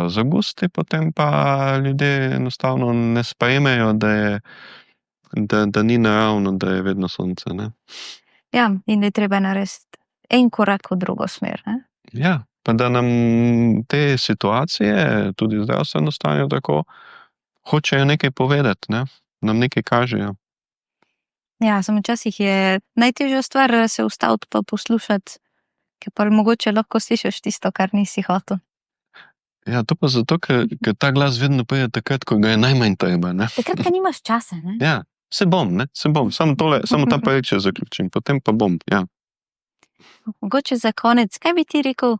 zagusti, potem pa ljudje enostavno ne sprejmejo, da ni naravno, da je vedno sonce, ne. Ja, in da je treba narediti en korak v drugo smer, ne? Ja, pa da nam te situacije, tudi zdravstveno stanje tako, hočejo nekaj povedati, ne, nam nekaj kažejo. Ja, samo včasih je najtežja stvar se ustaviti pa poslušati, ker pa mogoče lahko slišiš tisto, kar nisi hotel. Ja, to pa zato, ker ta glas vedno pride takrat, ko ga je najmanj treba, ne. Takrat, ko nimaš časa, ne? Ja, se bom, samo ta projekt še zaključim, potem pa bom, ja. Mogoče za konec, kaj bi ti rekel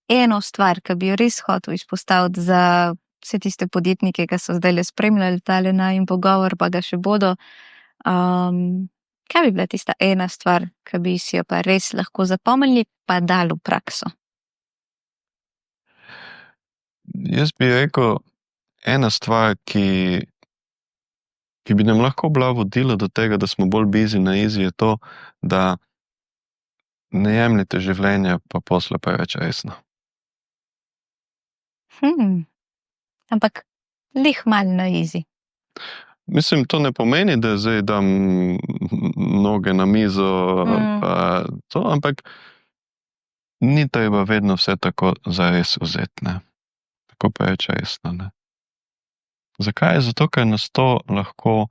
eno stvar, ki bi jo res hotel izpostaviti za vse tiste podjetnike, ki so zdajle spremljali tale najin pogovor, pa ga še bodo. Kaj bi bila tista ena stvar, ki bi si jo pa res lahko zapomnili, pa dali v prakso? Jaz bi rekel, ena stvar, ki bi nam lahko bila vodilo do tega, da smo bolj busy na easy, je to, da ne jemljete življenja pa posla preveč resno. Ampak lih malo na easy. Mislim, to ne pomeni, da zdaj dam noge na mizo, pa to, ampak ni treba vedno vse tako zares vzeti, ne. Tako preveč resno, ne. Zakaj? Zato, ker nas to lahko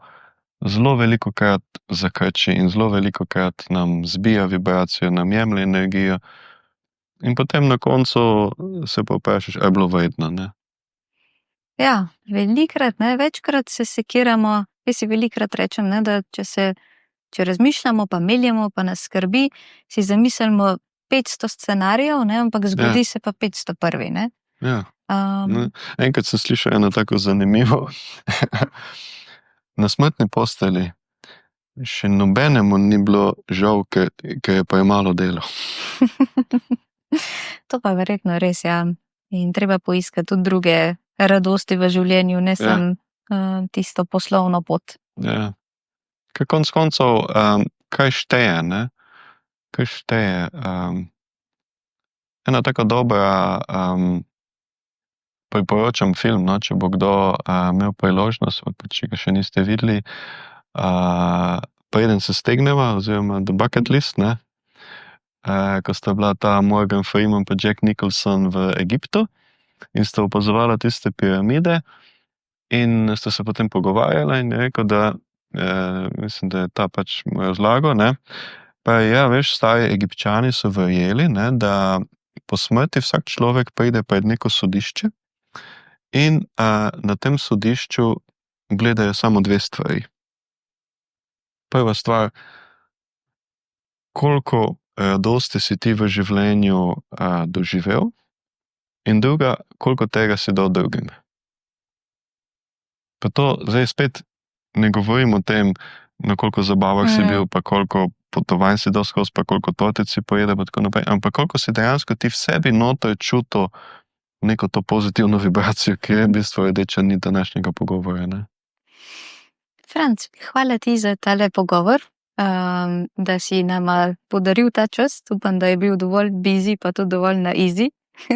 zelo veliko krat zakrči in zelo veliko krat nam zbija vibracijo, nam jemlje energijo in potem na koncu se pa vprašaš, a je bilo vredno, ne? Ja, velikrat, ne, večkrat se sekiramo, jaz si velikrat rečem, ne, da če razmišljamo, pa meljemo, pa nas skrbi, si zamislimo 500 scenarijev, ne, ampak zgodi se pa 501, ne. Ja. Enkrat sem slišal eno tako zanimivo. Na smrtni posteli še nobenemu ni bilo žal, ker je premalo delal. To pa verjetno res, ja. In treba poiskati tudi druge radosti v življenju, ne samo tisto poslovno pot. Ja. Ker konec koncev, kaj šteje, ne? Kaj šteje? Ena taka dobra, priporočam film, no, če bo kdo imel priložnost, če ga še niste videli, Preden se stegneva, oziroma The Bucket List, ne? Ko sta bila ta Morgan Freeman pa Jack Nicholson v Egiptu in sta opazovala tiste piramide in sta se potem pogovarjala in je rekel, da mislim, da je ta pač mu razlagal, ne? Pa ja, veš, stari Egipčani so verjeli, ne, da po smrti vsak človek pride pred neko sodišče in na tem sodišču gledajo samo dve stvari. Prva stvar, koliko radosti si ti v življenju doživel in druga, koliko tega si dal drugim. Pa to zdaj spet ne govorim o tem, na koliko zabavah si bil, pa koliko potovanj si dal skozi, pa koliko tortic si pojedel, pa tako naprej, ampak koliko si dejansko ti v sebi noter čutil neko to pozitivno vibracijo, ki je v bistvu rdeča nit današnjega pogovora, ne? Franc, hvala ti za tale pogovor, da si nama podaril ta čas. Upam, da je bil dovolj busy, pa tudi dovolj na easy,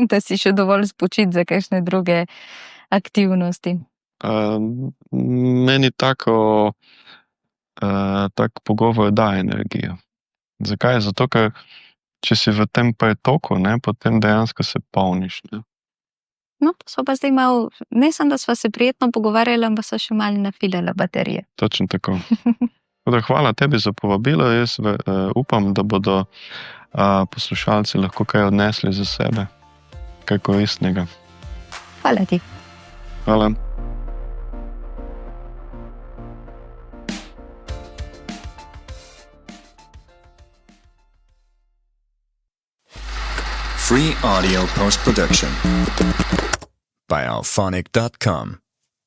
da si še dovolj spočit za kakšne druge aktivnosti. Meni tak pogovor da energijo. Zakaj? Zato, ker če si v tem pretoku, ne, potem dejansko se polniš, ne. No, so pa zdaj malo, ne samo, da sva se prijetno pogovarjala, ampak sva še malo nafilala baterije. Točno tako. Hvala tebi za povabilo, jaz upam, da bodo poslušalci lahko kaj odnesli za sebe, kaj koristnega. Hvala ti. Hvala. Free audio post-production by alphonic.com.